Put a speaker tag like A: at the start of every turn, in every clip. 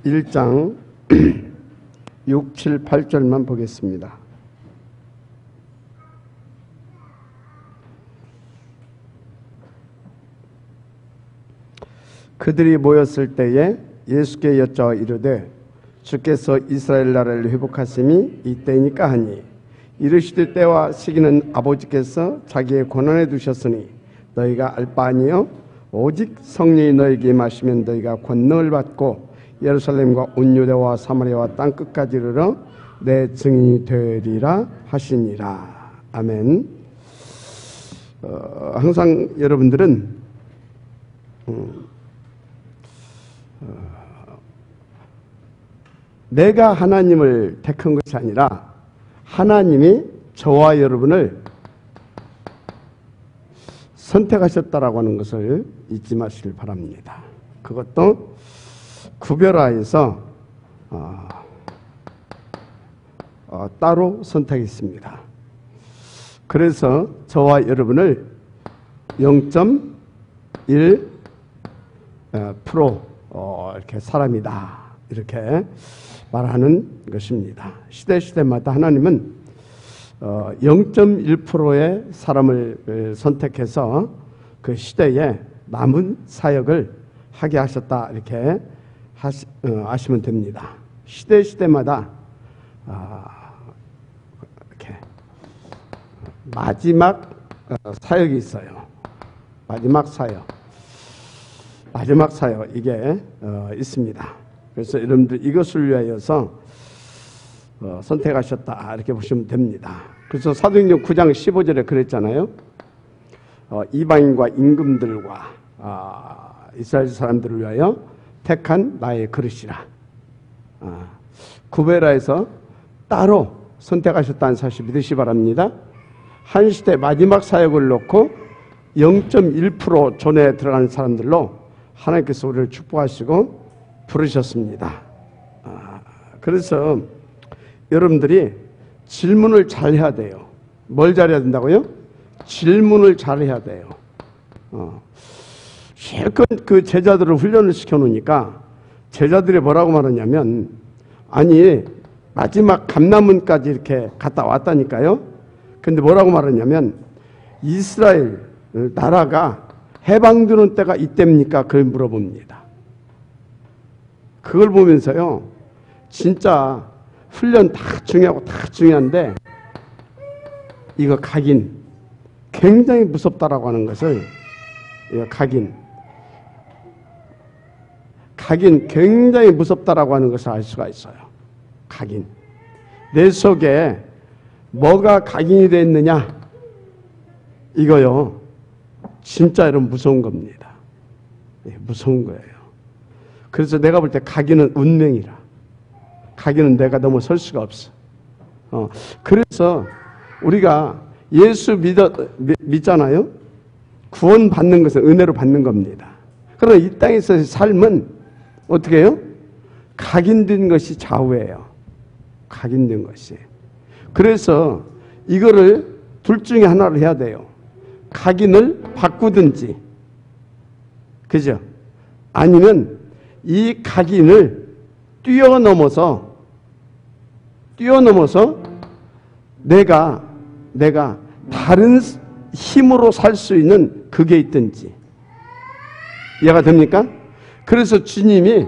A: 1장 6, 7, 8절만 보겠습니다. 그들이 모였을 때에 예수께 여쭈어 이르되 주께서 이스라엘 나라를 회복하심이 이때이니까 하니 이르시되 때와 시기는 아버지께서 자기의 권한에 두셨으니 너희가 알 바 아니요 오직 성령이 너희에게 임하시면 너희가 권능을 받고 예루살렘과 온 유대와 사마리아와 땅끝까지 이르러 내 증인이 되리라 하시니라. 아멘. 항상 여러분들은 내가 하나님을 택한 것이 아니라 하나님이 저와 여러분을 선택하셨다라고 하는 것을 잊지 마시길 바랍니다. 그것도 구별하여서 따로 선택했습니다. 그래서 저와 여러분을 0.1% 이렇게 사람이다 이렇게 말하는 것입니다. 시대마다 하나님은 0.1%의 사람을 선택해서 그 시대에 남은 사역을 하게 하셨다 이렇게 아시면 됩니다. 시대마다 이렇게 마지막 사역이 있어요. 마지막 사역 이게 있습니다. 그래서 여러분들 이것을 위하여서 선택하셨다 이렇게 보시면 됩니다. 그래서 사도행전 9장 15절에 그랬잖아요. 이방인과 임금들과 이스라엘 사람들을 위하여 택한 나의 그릇이라. 구별하여서 따로 선택하셨다는 사실 믿으시 바랍니다. 한 시대 마지막 사역을 놓고 0.1% 존에 들어가는 사람들로 하나님께서 우리를 축복하시고 부르셨습니다. 그래서 여러분들이 질문을 잘 해야 돼요. 뭘 잘해야 된다고요? 질문을 잘 해야 돼요. 실컷 그 제자들을 훈련을 시켜놓으니까 제자들이 뭐라고 말하냐면 아니 마지막 감람문까지 이렇게 갔다 왔다니까요. 근데 뭐라고 말하냐면 이스라엘 나라가 해방되는 때가 이때입니까? 그걸 물어봅니다. 그걸 보면서요 진짜 훈련 다 중요하고 다 중요한데 이거 각인 굉장히 무섭다라고 하는 것을 각인 굉장히 무섭다라고 하는 것을 알 수가 있어요. 각인 내 속에 뭐가 각인이 되어 있느냐 이거요 진짜 여러분 무서운 겁니다. 무서운 거예요. 그래서 내가 볼 때 각인은 운명이라. 각인은 내가 넘어설 수가 없어. 그래서 우리가 예수 믿잖아요. 구원 받는 것은 은혜로 받는 겁니다. 그러나 이 땅에서의 삶은 어떻게 해요? 각인된 것이 좌우예요. 각인된 것이. 그래서 이거를 둘 중에 하나를 해야 돼요. 각인을 바꾸든지, 그죠? 아니면 이 각인을 뛰어넘어서 내가 다른 힘으로 살 수 있는 그게 있든지. 이해가 됩니까? 그래서 주님이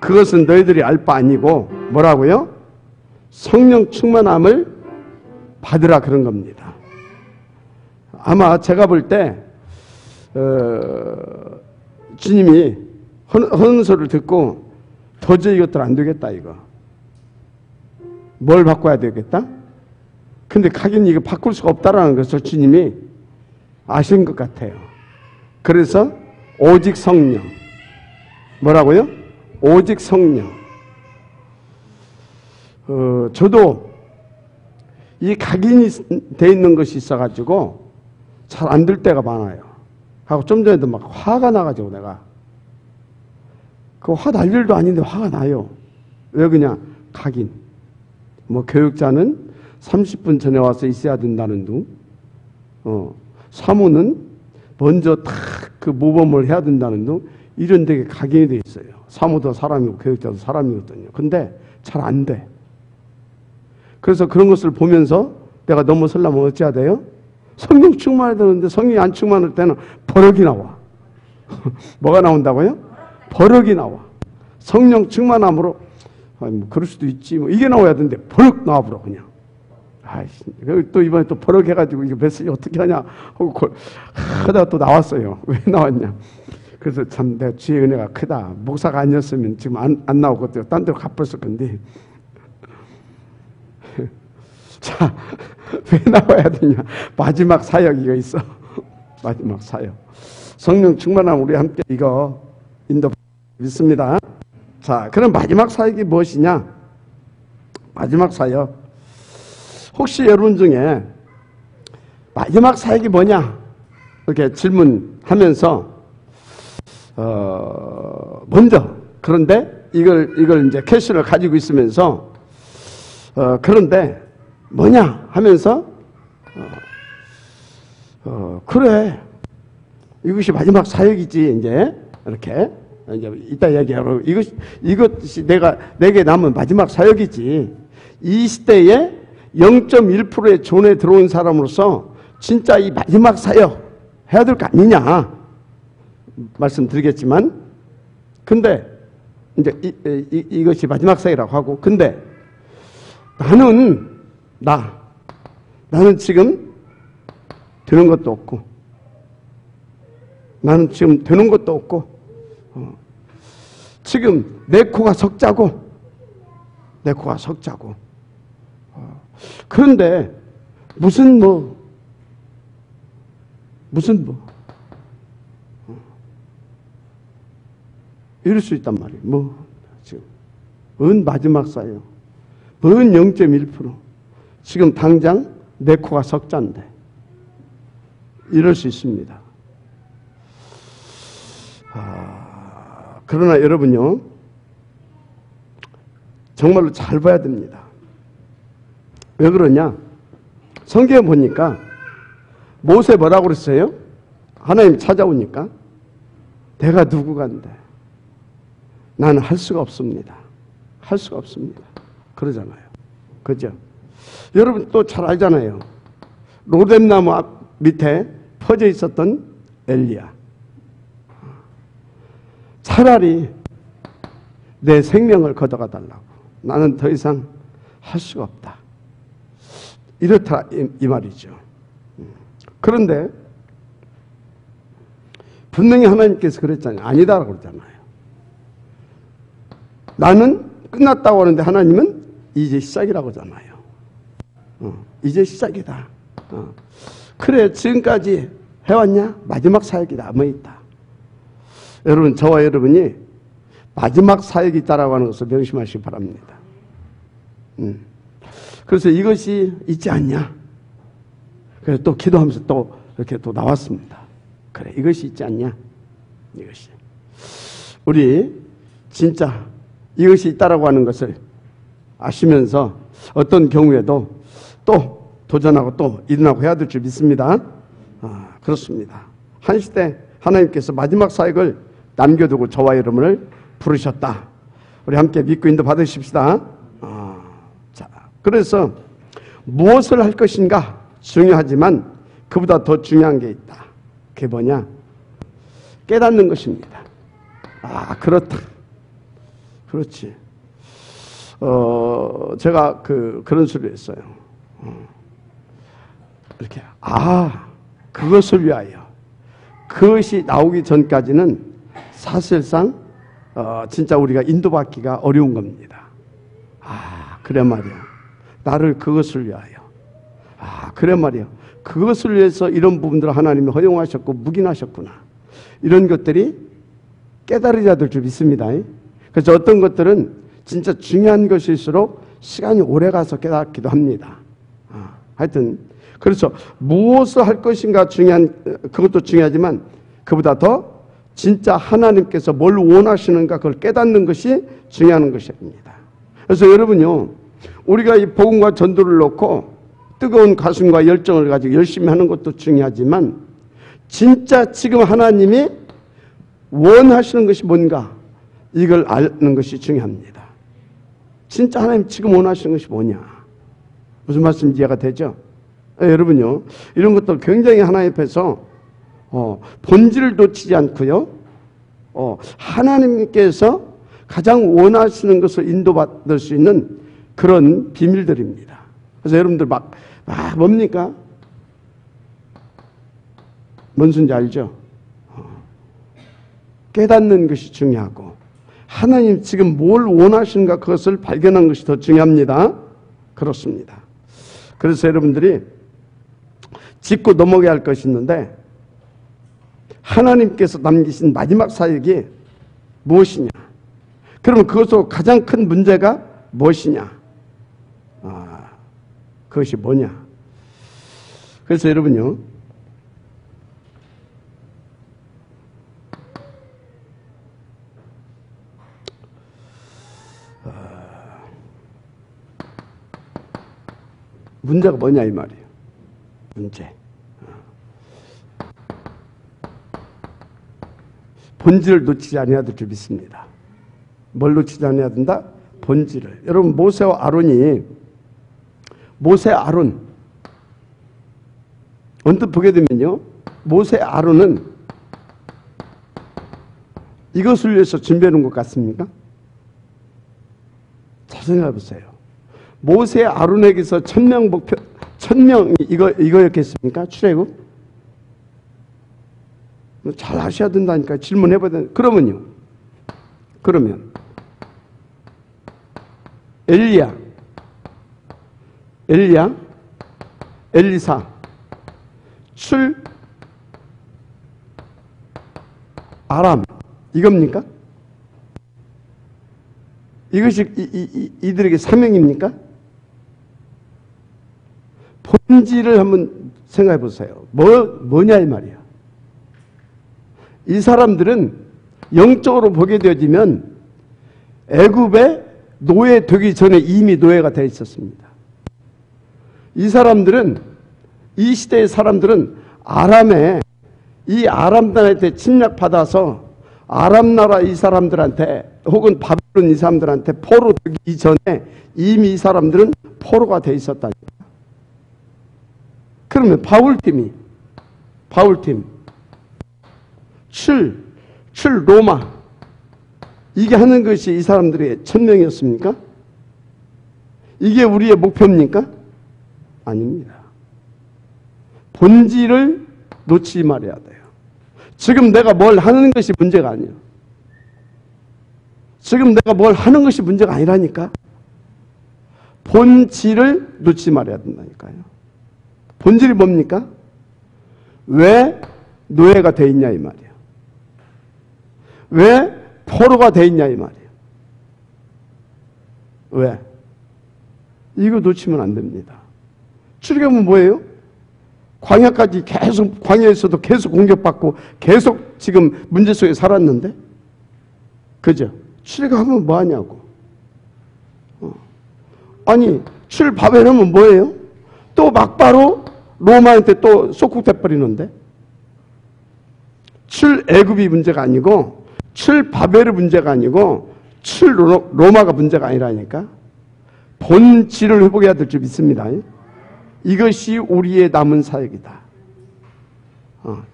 A: 그것은 너희들이 알 바 아니고 뭐라고요? 성령 충만함을 받으라 그런 겁니다. 아마 제가 볼 때 주님이 하는 소리를 듣고 도저히 이것들 안 되겠다 이거. 뭘 바꿔야 되겠다? 근데 각인 이거 바꿀 수가 없다라는 것을 주님이 아신 것 같아요. 그래서 오직 성령. 뭐라고요? 오직 성령. 저도 이 각인이 돼 있는 것이 있어가지고 잘 안 될 때가 많아요. 하고 좀 전에도 막 화가 나가지고 내가 그 화 날 일도 아닌데 화가 나요. 왜 그냥 각인. 뭐 교육자는 30분 전에 와서 있어야 된다는 둥. 사모는 먼저 탁 그 모범을 해야 된다는 둥. 이런 데에 각인이 돼 있어요. 사모도 사람이고 교육자도 사람이거든요. 근데 잘 안 돼. 그래서 그런 것을 보면서 내가 넘어서려면 어찌해야 돼요? 성령 충만해야 되는데 성령이 안 충만할 때는 버럭이 나와. 뭐가 나온다고요? 버럭이 나와. 성령 충만함으로 아니 뭐 그럴 수도 있지 뭐 이게 나와야 되는데 버럭 나와버려 그냥. 아이씨, 또 이번에 또 버럭 해가지고 이거 메시지 어떻게 하냐 하고 하다가 또 나왔어요. 왜 나왔냐? 그래서 참 내 주의 은혜가 크다. 목사가 아니었으면 지금 안 나오거든요. 딴 데로 가버렸을 건데. 자, 왜 나와야 되냐? 마지막 사역 이거 있어. 마지막 사역. 성령 충만함 우리 함께 이거 인도 믿습니다. 자, 그럼 마지막 사역이 무엇이냐? 마지막 사역. 혹시 여러분 중에 마지막 사역이 뭐냐? 이렇게 질문하면서 먼저 그런데 이걸 이제 캐시를 가지고 있으면서 그런데 뭐냐 하면서 그래 이것이 마지막 사역이지 이제 이렇게 이제 이따 얘기하고 이것이 내게 남은 마지막 사역이지. 이 시대에 0.1%의 존에 들어온 사람으로서 진짜 이 마지막 사역 해야 될 거 아니냐 말씀드리겠지만 근데 이제 이것이 마지막 사역이라고 하고 근데 나는 지금 되는 것도 없고 나는 지금 되는 것도 없고 지금 내 코가 석자고 그런데 무슨 이럴 수 있단 말이에요. 지금 마지막 사역 뭔 0.1% 지금 당장 내 코가 석자인데 이럴 수 있습니다. 그러나 여러분요 정말로 잘 봐야 됩니다. 왜 그러냐? 성경에 보니까 모세 뭐라고 그랬어요? 하나님 찾아오니까 내가 누구간데 나는 할 수가 없습니다. 할 수가 없습니다. 그러잖아요. 그죠? 여러분 또 잘 알잖아요. 로뎀나무 앞 밑에 퍼져 있었던 엘리야. 차라리 내 생명을 걷어가 달라고. 나는 더 이상 할 수가 없다. 이렇다 이 말이죠. 그런데 분명히 하나님께서 그랬잖아요. 아니다라고 그러잖아요. 나는 끝났다고 하는데 하나님은 이제 시작이라고 하잖아요. 이제 시작이다. 그래 지금까지 해왔냐? 마지막 사역이 남아있다. 여러분 저와 여러분이 마지막 사역이 있다라고 하는 것을 명심하시기 바랍니다. 그래서 이것이 있지 않냐? 그래서 또 기도하면서 또 이렇게 또 나왔습니다. 그래 이것이 있지 않냐? 이것이 우리 진짜 이것이 있다라고 하는 것을 아시면서 어떤 경우에도 또 도전하고 또 일어나고 해야 될 줄 믿습니다. 그렇습니다. 한 시대 하나님께서 마지막 사역을 남겨두고 저와 여러분을 부르셨다. 우리 함께 믿고 인도 받으십시다. 자, 그래서 무엇을 할 것인가 중요하지만 그보다 더 중요한 게 있다. 그게 뭐냐? 깨닫는 것입니다. 그렇다. 그렇지. 제가 그런 소리를 했어요. 이렇게 그것을 위하여 그것이 나오기 전까지는 사실상 진짜 우리가 인도받기가 어려운 겁니다. 그래 말이야. 나를 그것을 위하여. 그래 말이야. 그것을 위해서 이런 부분들을 하나님이 허용하셨고 묵인하셨구나. 이런 것들이 깨달으셔야 될 줄 믿습니다. 그래서 어떤 것들은 진짜 중요한 것일수록 시간이 오래 가서 깨닫기도 합니다. 하여튼 그래서 무엇을 할 것인가 그것도 중요하지만 그보다 더 진짜 하나님께서 뭘 원하시는가 그걸 깨닫는 것이 중요한 것입니다. 그래서 여러분요 우리가 이 복음과 전도를 놓고 뜨거운 가슴과 열정을 가지고 열심히 하는 것도 중요하지만 진짜 지금 하나님이 원하시는 것이 뭔가 이걸 아는 것이 중요합니다. 진짜 하나님 지금 원하시는 것이 뭐냐? 무슨 말씀인지 이해가 되죠? 여러분요, 이런 것도 굉장히 하나님 앞에서 본질을 놓치지 않고요, 하나님께서 가장 원하시는 것을 인도받을 수 있는 그런 비밀들입니다. 그래서 여러분들 뭡니까? 뭔 소리인지 알죠? 깨닫는 것이 중요하고 하나님 지금 뭘 원하시는가 그것을 발견하는 것이 더 중요합니다. 그렇습니다. 그래서 여러분들이 짚고 넘어가야 할 것이 있는데, 하나님께서 남기신 마지막 사역이 무엇이냐? 그러면 그것으로 가장 큰 문제가 무엇이냐? 그것이 뭐냐? 그래서 여러분요, 문제가 뭐냐 이 말이에요. 문제. 본질을 놓치지 않아야 될 줄 믿습니다. 뭘 놓치지 않아야 된다? 본질을. 여러분, 모세와 아론이, 모세 아론 언뜻 보게 되면요, 모세 아론은 이것을 위해서 준비해 놓은 것 같습니까? 잘 생각해 보세요. 모세 아론에게서 1000명 목표, 1000명이 이거였겠습니까? 출애굽? 잘 하셔야 된다니까. 질문해 봐야 된다. 그러면 엘리야, 엘리사, 아람, 이겁니까? 이것이 이들에게 사명입니까? 본질을 한번 생각해 보세요. 뭐냐 이 말이야. 이 사람들은 영적으로 보게 되어지면 애굽의 노예 되기 전에 이미 노예가 되어 있었습니다. 이 사람들은, 이 시대의 사람들은 이 아람들한테 침략받아서 아람 나라 이 사람들한테 혹은 바벨론 이 사람들한테 포로 되기 이전에 이미 이 사람들은 포로가 되어 있었다니까. 그러면 바울팀, 7 로마, 이게 하는 것이 이 사람들의 1000명이었습니까? 이게 우리의 목표입니까? 아닙니다. 본질을 놓치지 말아야 돼요. 지금 내가 뭘 하는 것이 문제가 아니에요. 지금 내가 뭘 하는 것이 문제가 아니라니까. 본질을 놓치지 말아야 된다니까요. 본질이 뭡니까? 왜 노예가 돼 있냐 이 말이에요. 왜 포로가 돼 있냐 이 말이에요. 왜? 이거 놓치면 안 됩니다. 출애굽은 뭐예요? 광야까지 계속, 광야에서도 계속 공격받고 계속 지금 문제 속에 살았는데, 그죠? 출애굽하면 뭐 하냐고. 아니, 출바벨하면 뭐예요? 또 막바로 로마한테 또 속국돼 버리는데, 출애굽이 문제가 아니고 출바벨의 문제가 아니고 출로마가 문제가 아니라니까. 본질을 회복해야 될 줄 믿습니다. 이것이 우리의 남은 사역이다.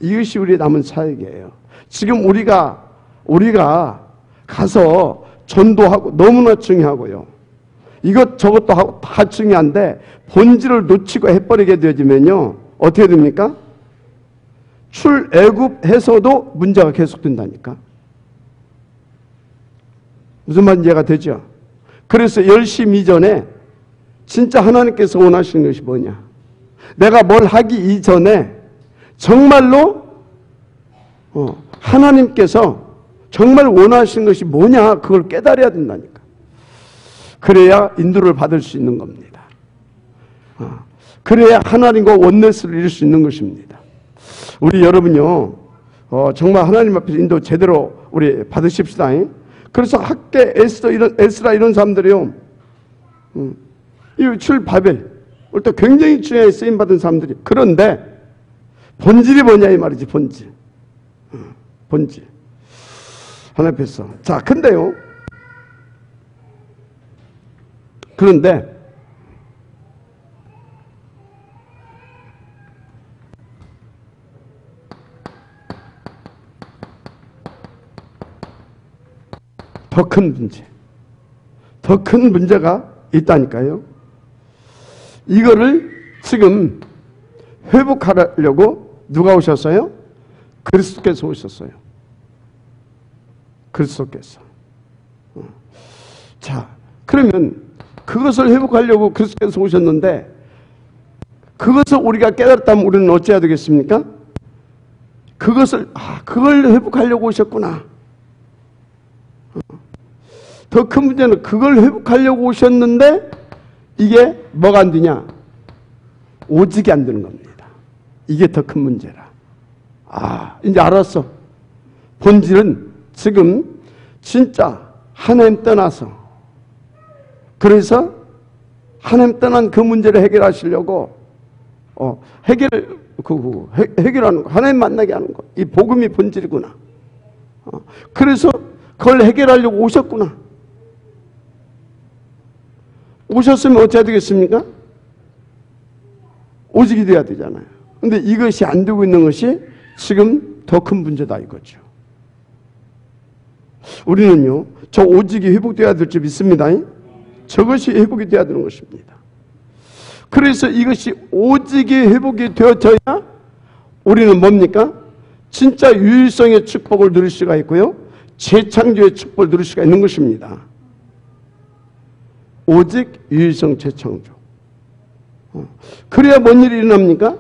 A: 이것이 우리의 남은 사역이에요. 지금 우리가 가서 전도하고 너무나 중요하고요. 이것저것도 하고 다 중요한데 본질을 놓치고 해버리게 되어지면요, 어떻게 됩니까? 출애굽해서도 문제가 계속된다니까. 무슨 말인지 이해가 되죠? 그래서 열심히 이전에 진짜 하나님께서 원하시는 것이 뭐냐? 내가 뭘 하기 이전에 정말로 하나님께서 정말 원하시는 것이 뭐냐? 그걸 깨달아야 된다니까. 그래야 인도를 받을 수 있는 겁니다. 그래야 하나님과 원내스를 이룰 수 있는 것입니다. 우리 여러분요, 정말 하나님 앞에서 인도 제대로 우리 받으십시다. 그래서 학계 에스라 이런 사람들이요, 이 출바벨 올 때 굉장히 중요하게 쓰임 받은 사람들이. 그런데 본질이 뭐냐 이 말이지. 본질. 하나님 앞에서. 자, 근데요. 그런데 더 큰 문제, 더 큰 문제가 있다니까요. 이거를 지금 회복하려고 누가 오셨어요? 그리스도께서 오셨어요. 그리스도께서. 자, 그러면 그것을 회복하려고 그리스도께서 오셨는데 그것을 우리가 깨달았다면 우리는 어찌해야 되겠습니까? 그걸 회복하려고 오셨구나. 더 큰 문제는 그걸 회복하려고 오셨는데 이게 뭐가 안 되냐? 오직이 안 되는 겁니다. 이게 더 큰 문제라. 이제 알았어. 본질은 지금 진짜 하나님 떠나서, 그래서 하나님 떠난 그 문제를 해결하시려고 해결하는 거, 하나님 만나게 하는 거, 이 복음이 본질이구나. 그래서 그걸 해결하려고 오셨구나. 오셨으면 어찌해야 되겠습니까? 오직이 돼야 되잖아요. 근데 이것이 안 되고 있는 것이 지금 더 큰 문제다 이거죠. 우리는요, 저 오직이 회복돼야 될 줄 믿습니다. 저것이 회복이 돼야 되는 것입니다. 그래서 이것이 오직이 회복이 되어져야 우리는 뭡니까? 진짜 유일성의 축복을 누릴 수가 있고요, 재창조의 축복을 누릴 수가 있는 것입니다. 오직 유일성 재창조. 그래야 뭔 일이 일어납니까?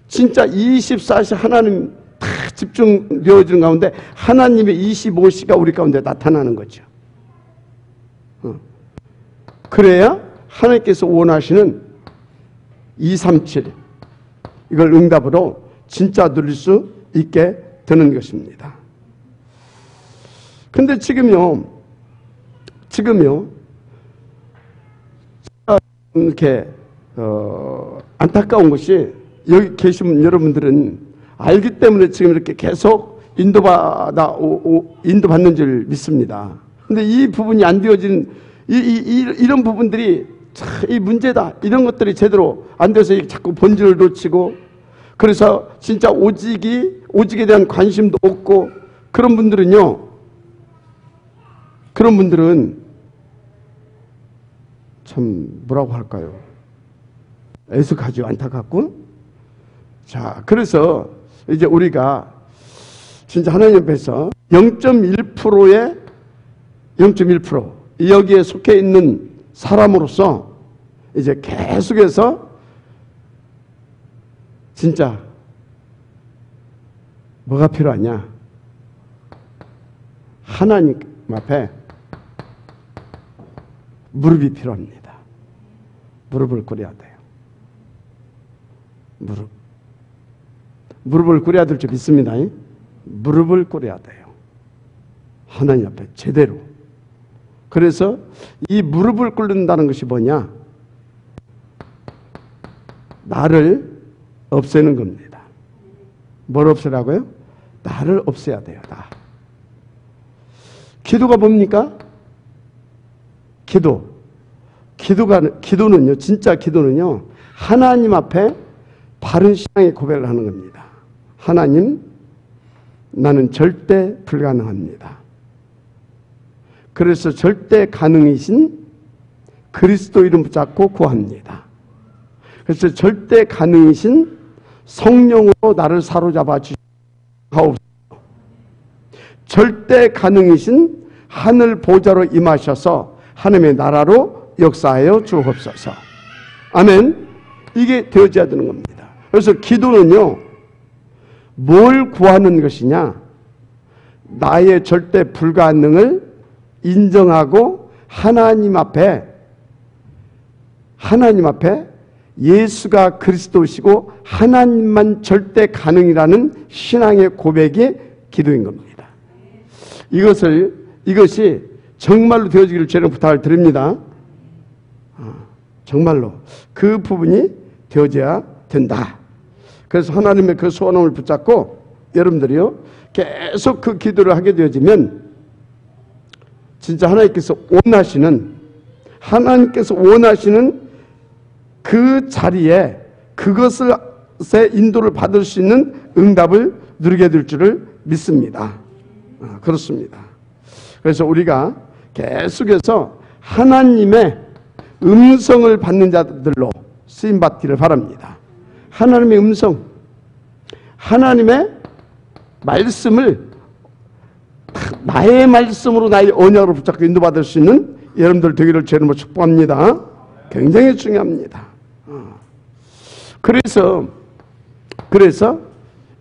A: 진짜 24시 하나님 다 집중되어지는 가운데 하나님의 25시가 우리 가운데 나타나는 거죠. 그래야 하나님께서 원하시는 237 이걸 응답으로 진짜 누릴 수 있게 되는 것입니다. 근데 지금요 이렇게 안타까운 것이, 여기 계신 여러분들은 알기 때문에 지금 이렇게 계속 인도받는 줄 믿습니다. 근데 이 부분이 안 되어진 이런 부분들이 이 문제다. 이런 것들이 제대로 안 돼서 자꾸 본질을 놓치고, 그래서 진짜 오직에 대한 관심도 없고, 그런 분들은 참 뭐라고 할까요? 애석하죠. 안타깝고. 자, 그래서 이제 우리가 진짜 하나님 앞에서 0.1%의 0.1% 여기에 속해 있는 사람으로서 이제 계속해서 진짜 뭐가 필요하냐? 하나님 앞에 무릎이 필요합니다. 무릎을 꿇어야 돼요. 무릎을 꿇어야 될 줄 믿습니다. 무릎을 꿇어야 돼요. 하나님 앞에 제대로. 그래서 이 무릎을 꿇는다는 것이 뭐냐? 나를 없애는 겁니다. 뭘 없애라고요? 나를 없애야 돼요. 나. 기도가 뭡니까? 기도는요, 진짜 기도는요, 하나님 앞에 바른 신앙의 고백을 하는 겁니다. 하나님, 나는 절대 불가능합니다. 그래서 절대 가능이신 그리스도 이름 붙잡고 구합니다. 그래서 절대 가능이신 성령으로 나를 사로잡아 주시옵소서. 절대 가능이신 하늘 보좌로 임하셔서 하나님의 나라로 역사하여 주옵소서. 아멘. 이게 되어져야 되는 겁니다. 그래서 기도는요, 뭘 구하는 것이냐? 나의 절대 불가능을 인정하고 하나님 앞에 예수가 그리스도시고 하나님만 절대 가능이라는 신앙의 고백이 기도인 겁니다. 이것이 정말로 되어지기를 저는 부탁을 드립니다. 정말로 그 부분이 되어져야 된다. 그래서 하나님의 그 소원을 붙잡고 여러분들이요, 계속 그 기도를 하게 되어지면 진짜 하나님께서 원하시는 그 자리에 그것에 인도를 받을 수 있는 응답을 누리게 될 줄을 믿습니다. 그렇습니다. 그래서 우리가 계속해서 하나님의 음성을 받는 자들로 쓰임받기를 바랍니다. 하나님의 음성, 하나님의 말씀을 나의 말씀으로 나의 언약으로 붙잡고 인도받을 수 있는 여러분들 되기를 주님으로 축복합니다. 굉장히 중요합니다. 그래서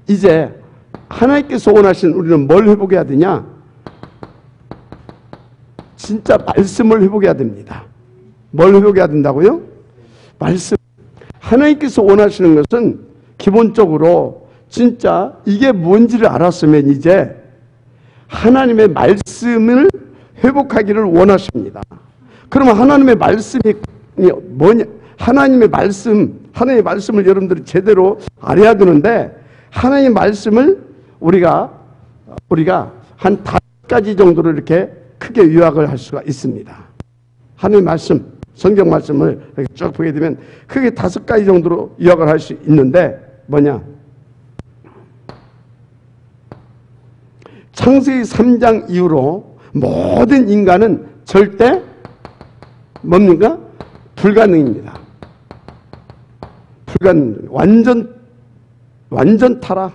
A: 이제 하나님께서 원하시는 우리는 뭘 회복해야 되냐? 진짜 말씀을 회복해야 됩니다. 뭘 회복해야 된다고요? 말씀. 하나님께서 원하시는 것은 기본적으로 진짜 이게 뭔지를 알았으면 이제 하나님의 말씀을 회복하기를 원하십니다. 그러면 하나님의 말씀이 뭐냐? 하나님의 말씀을 여러분들이 제대로 알아야 되는데, 하나님의 말씀을 우리가 한 5가지 정도로 이렇게 크게 요약을 할 수가 있습니다. 하나님의 말씀, 성경 말씀을 이렇게 쭉 보게 되면 크게 5가지 정도로 요약을 할 수 있는데, 뭐냐? 창세기 3장 이후로 모든 인간은 절대 뭡니까? 불가능입니다. 완전 타락,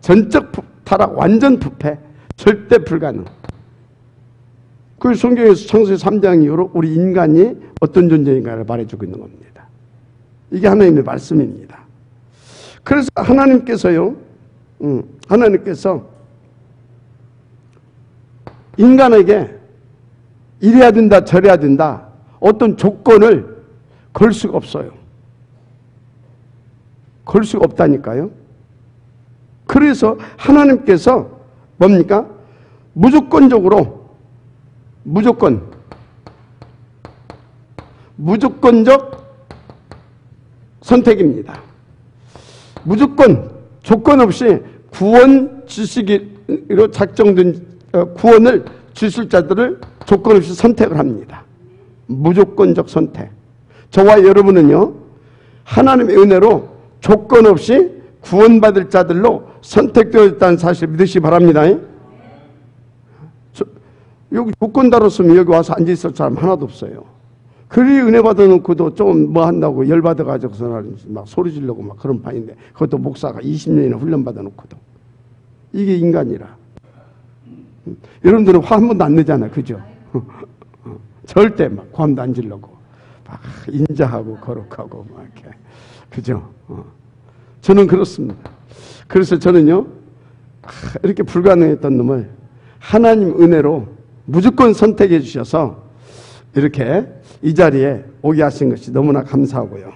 A: 전적 타락, 완전 부패, 절대 불가능. 그 성경에서 창세기 3장 이후로 우리 인간이 어떤 존재인가를 말해주고 있는 겁니다. 이게 하나님의 말씀입니다. 그래서 하나님께서 인간에게 이래야 된다, 저래야 된다, 어떤 조건을 걸 수가 없어요. 걸 수가 없다니까요. 그래서 하나님께서 뭡니까? 무조건적 선택입니다. 무조건 조건 없이 구원 주시기로 작정된 구원을 주실 자들을 조건 없이 선택을 합니다. 무조건적 선택. 저와 여러분은요, 하나님의 은혜로 조건 없이 구원받을 자들로 선택되었다는 사실 믿으시기 바랍니다. 여기 조건 달았으면 여기 와서 앉아있을 사람 하나도 없어요. 그리 은혜 받아놓고도 좀 뭐 한다고 열받아가지고서 막 소리 지르고 막 그런 판인데, 그것도 목사가 20년이나 훈련 받아놓고도. 이게 인간이라. 여러분들은 화 한 번도 안 내잖아요. 그죠? 절대 막 고함도 안 지르고 막 인자하고 거룩하고 막 이렇게. 그죠? 저는 그렇습니다. 그래서 저는요, 이렇게 불가능했던 놈을 하나님 은혜로 무조건 선택해 주셔서 이렇게 이 자리에 오게 하신 것이 너무나 감사하고요.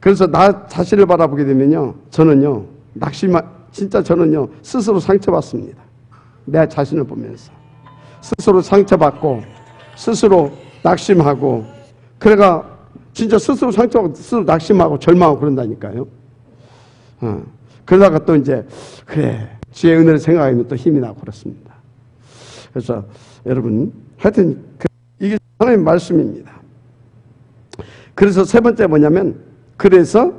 A: 그래서 나 자신을 바라보게 되면요, 저는요, 진짜 저는요, 스스로 상처받습니다. 내 자신을 보면서. 스스로 상처받고, 스스로 낙심하고, 그래가 진짜 스스로 상처받고, 스스로 낙심하고, 절망하고 그런다니까요. 그러다가 또 이제, 그래, 주의 은혜를 생각하면 또 힘이 나고 그렇습니다. 그래서 여러분, 하여튼, 이게 하나님의 말씀입니다. 그래서 세 번째 뭐냐면, 그래서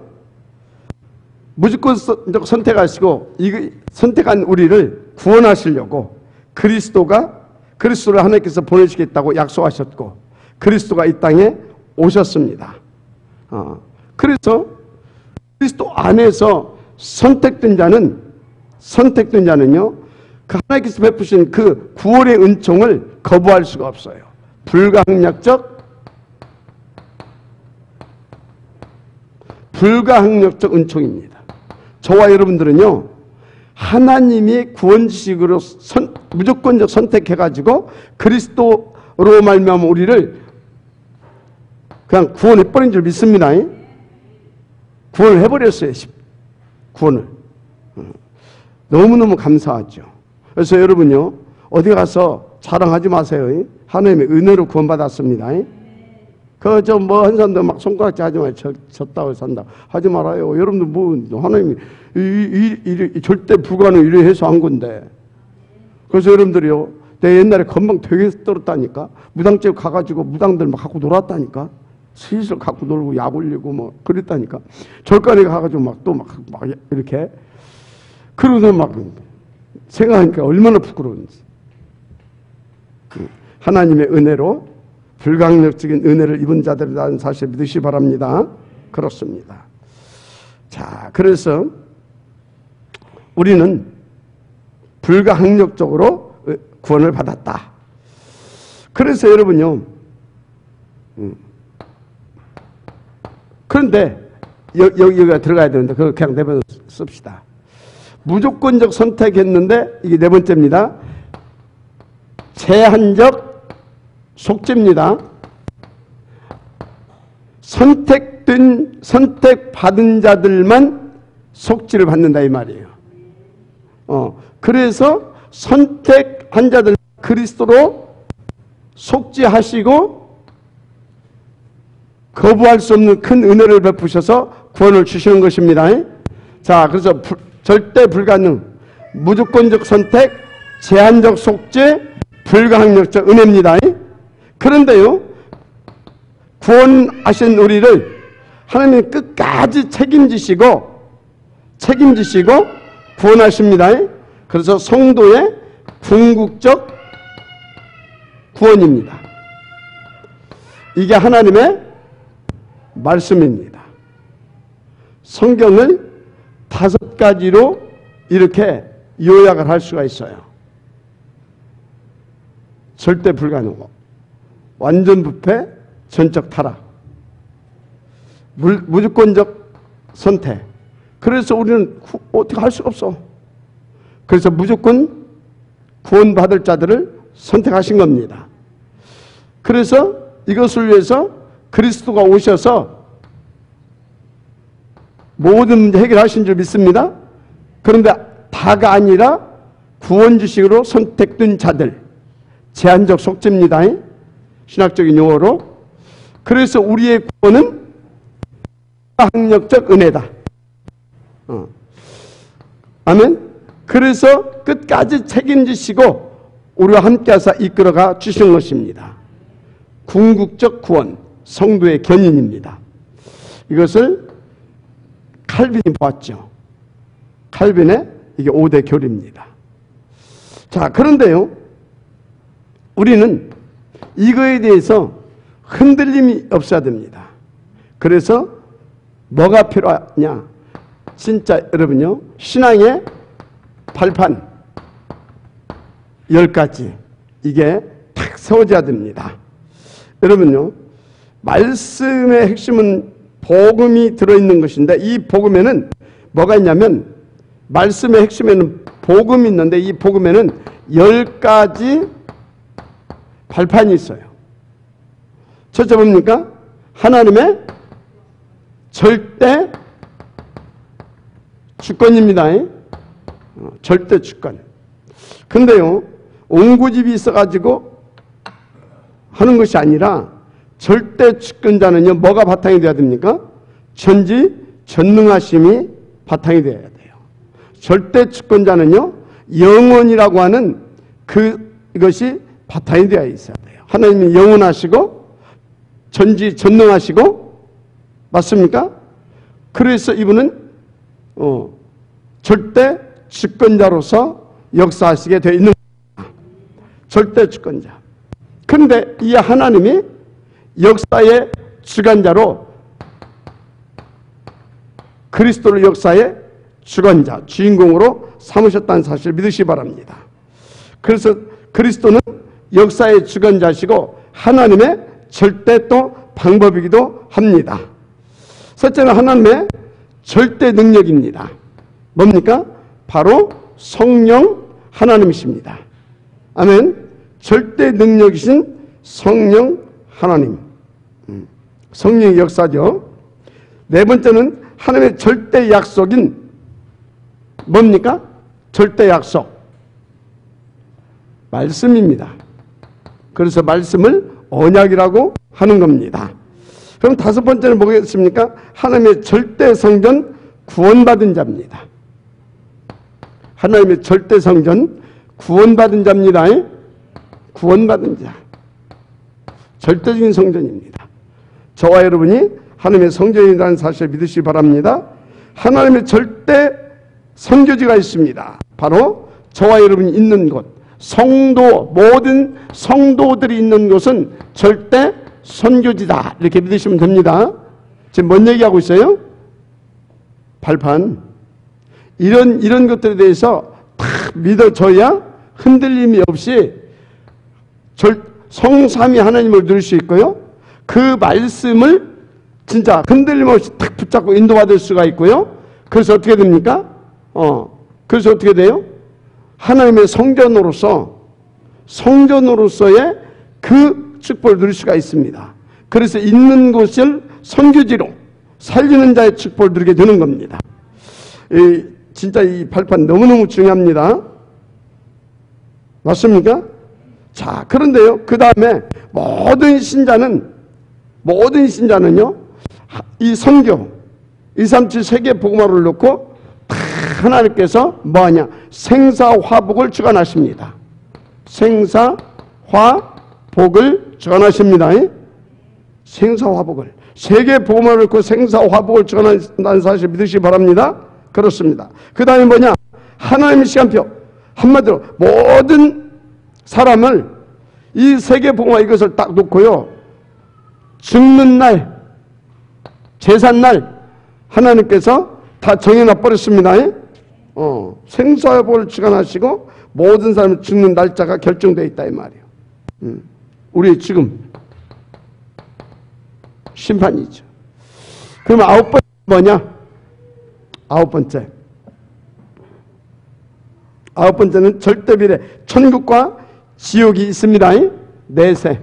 A: 무조건적 선택하시고, 이 선택한 우리를 구원하시려고 그리스도를 하나님께서 보내시겠다고 약속하셨고, 그리스도가 이 땅에 오셨습니다. 그래서 그리스도 안에서 선택된 자는요, 그 하나님께서 베푸신 그 구원의 은총을 거부할 수가 없어요. 불가항력적 은총입니다. 저와 여러분들은요, 하나님이 구원 지식으로 무조건적 선택해가지고 그리스도로 말미암아 우리를 그냥 구원해버린 줄 믿습니다. 구원을 해버렸어요. 구원을. 너무너무 감사하죠. 그래서 여러분요, 어디 가서 자랑하지 마세요. 하나님의 은혜로 구원받았습니다. 그저 뭐 한 사람도 막 손가락질 하지 마요. 졌다고 산다 하지 말아요. 여러분들 뭐 하나님이 절대 불가능 이래 해서 한 건데. 그래서 여러분들이요, 내 옛날에 건방 되게 떨었다니까. 무당집 가가지고 무당들 막 갖고 놀았다니까. 슬슬 갖고 놀고 약 올리고 뭐 그랬다니까. 절간에 가가지고 막 또 막 이렇게. 그러고서 막 생각하니까 얼마나 부끄러운지. 하나님의 은혜로 불강력적인 은혜를 입은 자들이라는 사실 믿으시 바랍니다. 그렇습니다. 자, 그래서 우리는 불가항력적으로 구원을 받았다. 그래서 여러분요, 그런데 여기가 들어가야 되는데 그걸 그냥 내버려 씁시다. 무조건적 선택했는데 이게 네 번째입니다. 제한적 속죄입니다. 선택받은 자들만 속죄를 받는다 이 말이에요. 그래서 선택한 자들 그리스도로 속죄하시고 거부할 수 없는 큰 은혜를 베푸셔서 구원을 주시는 것입니다. 자, 그래서 절대 불가능, 무조건적 선택, 제한적 속죄, 불가항력적 은혜입니다. 그런데요, 구원하신 우리를 하나님이 끝까지 책임지시고 구원하십니다. 그래서 성도의 궁극적 구원입니다. 이게 하나님의 말씀입니다. 성경을 5가지로 이렇게 요약을 할 수가 있어요. 절대 불가능, 완전 부패, 전적 타락, 무조건적 선택. 그래서 우리는 어떻게 할 수가 없어. 그래서 무조건 구원받을 자들을 선택하신 겁니다. 그래서 이것을 위해서 그리스도가 오셔서 모든 문제 해결하신 줄 믿습니다. 그런데 다가 아니라 구원주식으로 선택된 자들, 제한적 속죄입니다. 신학적인 용어로. 그래서 우리의 구원은 항력적 은혜다. 아멘. 그래서 끝까지 책임지시고 우리와 함께하사 이끌어가 주시는 것입니다. 궁극적 구원, 성도의 견인입니다. 이것을 칼빈이 보았죠. 칼빈의 이게 5대 교리입니다. 자, 그런데요, 우리는 이거에 대해서 흔들림이 없어야 됩니다. 그래서 뭐가 필요하냐? 진짜 여러분요, 신앙의 발판 10가지 이게 탁 세워져야 됩니다. 여러분요, 말씀의 핵심은 복음이 들어있는 것인데 이 복음에는 뭐가 있냐면 말씀의 핵심에는 복음이 있는데 이 복음에는 10가지 발판이 있어요. 첫째 뭡니까? 하나님의 절대 주권입니다. 절대 주권. 근데요, 옹구집이 있어가지고 하는 것이 아니라 절대 주권자는요, 뭐가 바탕이 돼야 됩니까? 전지 전능하심이 바탕이 돼야 돼요. 절대 주권자는요, 영원이라고 하는 그것이 바탕이 되어 있어야 돼요. 하나님이 영원하시고 전지 전능하시고, 맞습니까? 그래서 이분은 절대 주권자로서 역사하시게 되어 있는 겁니다. 절대 주권자. 그런데 이 하나님이 역사의 주관자로 그리스도를 역사의 주관자, 주인공으로 삼으셨다는 사실을 믿으시기 바랍니다. 그래서 그리스도는 역사의 주관자시고 하나님의 절대 또 방법이기도 합니다. 셋째는 하나님의 절대 능력입니다. 뭡니까? 바로 성령 하나님이십니다. 아멘. 절대 능력이신 성령 하나님. 성령의 역사죠. 네 번째는 하나님의 절대 약속인 뭡니까? 절대 약속. 말씀입니다. 그래서 말씀을 언약이라고 하는 겁니다. 그럼 다섯 번째는 뭐겠습니까? 하나님의 절대 성전 구원받은 자입니다. 하나님의 절대 성전 구원받은 자입니다. 구원받은 자. 절대적인 성전입니다. 저와 여러분이 하나님의 성전이라는 사실을 믿으시기 바랍니다. 하나님의 절대 선교지가 있습니다. 바로 저와 여러분이 있는 곳, 성도, 모든 성도들이 있는 곳은 절대 선교지다. 이렇게 믿으시면 됩니다. 지금 뭔 얘기하고 있어요? 발판. 이런 것들에 대해서 다 믿어줘야 흔들림이 없이 성삼위 하나님을 누릴 수 있고요. 그 말씀을 진짜 흔들림 없이 탁 붙잡고 인도받을 수가 있고요. 그래서 어떻게 됩니까? 그래서 어떻게 돼요? 하나님의 성전으로서의 그 축복을 누릴 수가 있습니다. 그래서 있는 곳을 선교지로 살리는 자의 축복을 누리게 되는 겁니다. 진짜 이 발판 너무너무 중요합니다. 맞습니까? 자, 그런데요, 그 다음에 모든 신자는요, 이 선교, 237 세계 복음화를 놓고 다 하나님께서 뭐하냐? 생사화복을 주관하십니다. 생사화복을 주관하십니다. 생사화복을. 세계 복음화를 놓고 생사화복을 주관한다는 사실 믿으시기 바랍니다. 그렇습니다. 그 다음에 뭐냐? 하나님의 시간표. 한마디로 모든 사람을 이 세계 복음화 이것을 딱 놓고요. 죽는 날, 제삿날 하나님께서 다 정해놔 버렸습니다. 생사화복을 주관하시고 모든 사람이 죽는 날짜가 결정되어 있다 이 말이에요. 우리 지금 심판이죠. 그럼 9번째 뭐냐? 9번째는 절대비례. 천국과 지옥이 있습니다. 내세.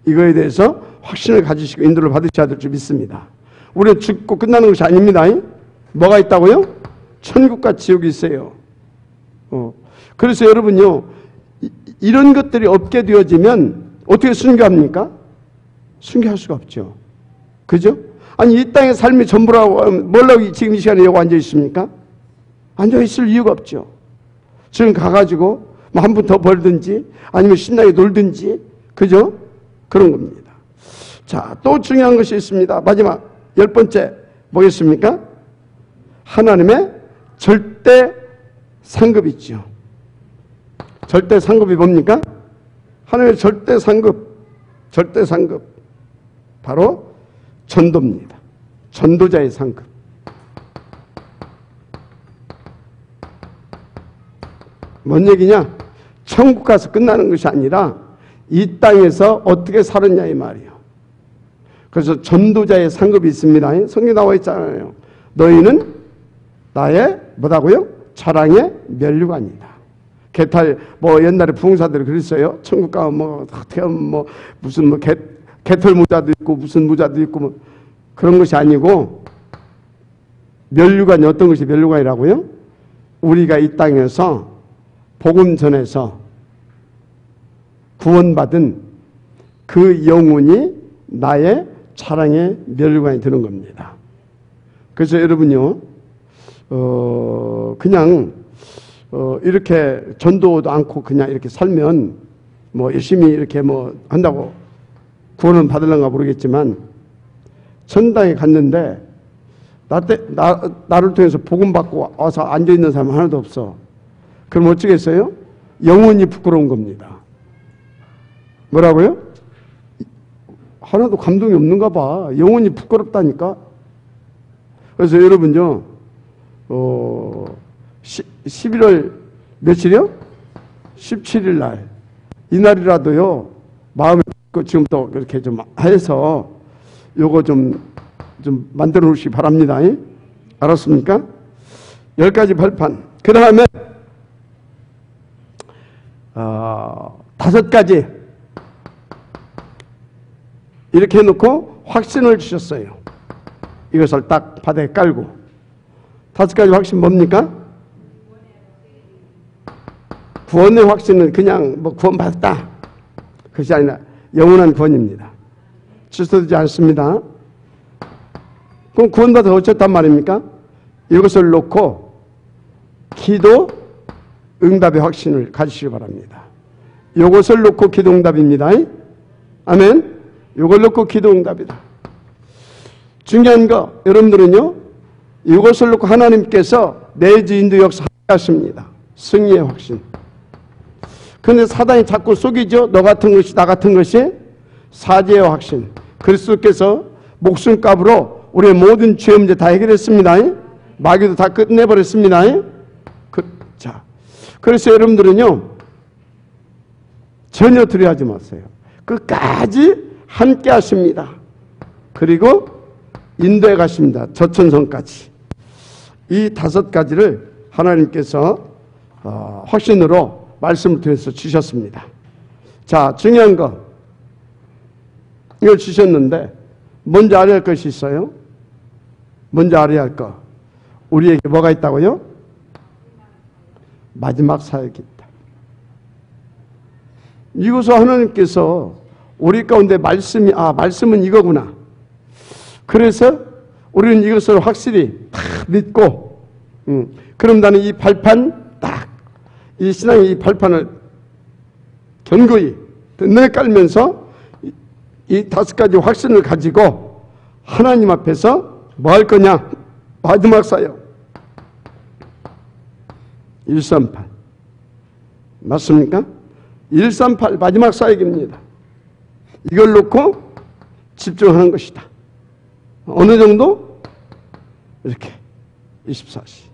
A: 이거에 대해서 확신을 가지시고 인도를 받으셔야 될 줄 믿습니다. 우리는 죽고 끝나는 것이 아닙니다. 뭐가 있다고요? 천국과 지옥이 있어요. 그래서 여러분요, 이런 것들이 없게 되어지면 어떻게 순교합니까? 순교할 수가 없죠. 그죠? 아니, 이 땅의 삶이 전부라고 뭐라고 지금 이 시간에 여기 앉아 있습니까? 앉아 있을 이유가 없죠. 지금 가가지고 뭐 한 푼 더 벌든지 아니면 신나게 놀든지, 그죠? 그런 겁니다. 자, 또 중요한 것이 있습니다. 마지막 10번째 뭐겠습니까? 하나님의 절대 상급이 있죠. 절대 상급이 뭡니까? 하나님의 절대 상급. 바로 전도입니다. 전도자의 상급. 뭔 얘기냐? 천국 가서 끝나는 것이 아니라 이 땅에서 어떻게 살았냐 이 말이에요. 그래서 전도자의 상급이 있습니다. 성경에 나와 있잖아요. 너희는 나의 뭐라고요? 자랑의 면류관이다. 개탈 뭐 옛날에 부흥사들이 그랬어요. 천국 가면 뭐 어떻게 하면 뭐 무슨 뭐 개털 모자도 있고 무슨 모자도 있고 뭐 그런 것이 아니고, 면류관이 어떤 것이 면류관이라고요? 우리가 이 땅에서 복음 전에서 구원받은 그 영혼이 나의 자랑의 면류관이 되는 겁니다. 그래서 여러분요, 그냥 이렇게 전도도 않고 그냥 이렇게 살면 뭐 열심히 이렇게 뭐 한다고 구원은 받을런가 모르겠지만, 천당에 갔는데 나를 통해서 복음 받고 와서 앉아 있는 사람 하나도 없어. 그럼 어쩌겠어요? 영혼이 부끄러운 겁니다. 뭐라고요? 하나도 감동이 없는가 봐. 영혼이 부끄럽다니까. 그래서 여러분요, 11월 며칠이요? 17일 날. 이날이라도요, 마음에 지금부터 그렇게 좀 해서 요거 좀 만들어 놓으시기 바랍니다. 알았습니까? 10가지 발판. 그 다음에 5가지 이렇게 해놓고 확신을 주셨어요. 이것을 딱 바닥에 깔고. 5가지 확신 뭡니까? 구원의 확신은 그냥 뭐 구원받았다, 그것이 아니라 영원한 구원입니다. 취소되지 않습니다. 그럼 구원받아서 어쨌단 말입니까? 이것을 놓고 기도 응답의 확신을 가지시기 바랍니다. 요것을 놓고 기도응답입니다. 아멘. 요걸 놓고 기도응답이다. 중요한 거 여러분들은요, 이것을 놓고 하나님께서 내주 인도 역사 하십니다. 승리의 확신. 그런데 사단이 자꾸 속이죠. 너 같은 것이 나 같은 것이 사죄의 확신. 그리스도께서 목숨값으로 우리의 모든 죄 문제 다 해결했습니다. 마귀도 다 끝내버렸습니다. 자, 그래서 여러분들은요, 전혀 두려워하지 마세요. 끝까지 함께 하십니다. 그리고 인도해 가십니다. 저천성까지. 이 5가지를 하나님께서 확신으로 말씀을 통해서 주셨습니다. 자, 중요한 거 이걸 주셨는데 먼저 알아야 할 것이 있어요. 먼저 알아야 할 거. 우리에게 뭐가 있다고요? 마지막 사역이 있다. 이것을 하나님께서 우리 가운데 말씀은 이거구나. 그래서 우리는 이것을 확실히 다 믿고, 그럼 나는 이 발판 이 신앙의 이 발판을 견고히 든든히 깔면서 이 5가지 확신을 가지고 하나님 앞에서 뭐 할 거냐? 마지막 사역. 138. 맞습니까? 138 마지막 사역입니다. 이걸 놓고 집중하는 것이다. 어느 정도? 이렇게 24시.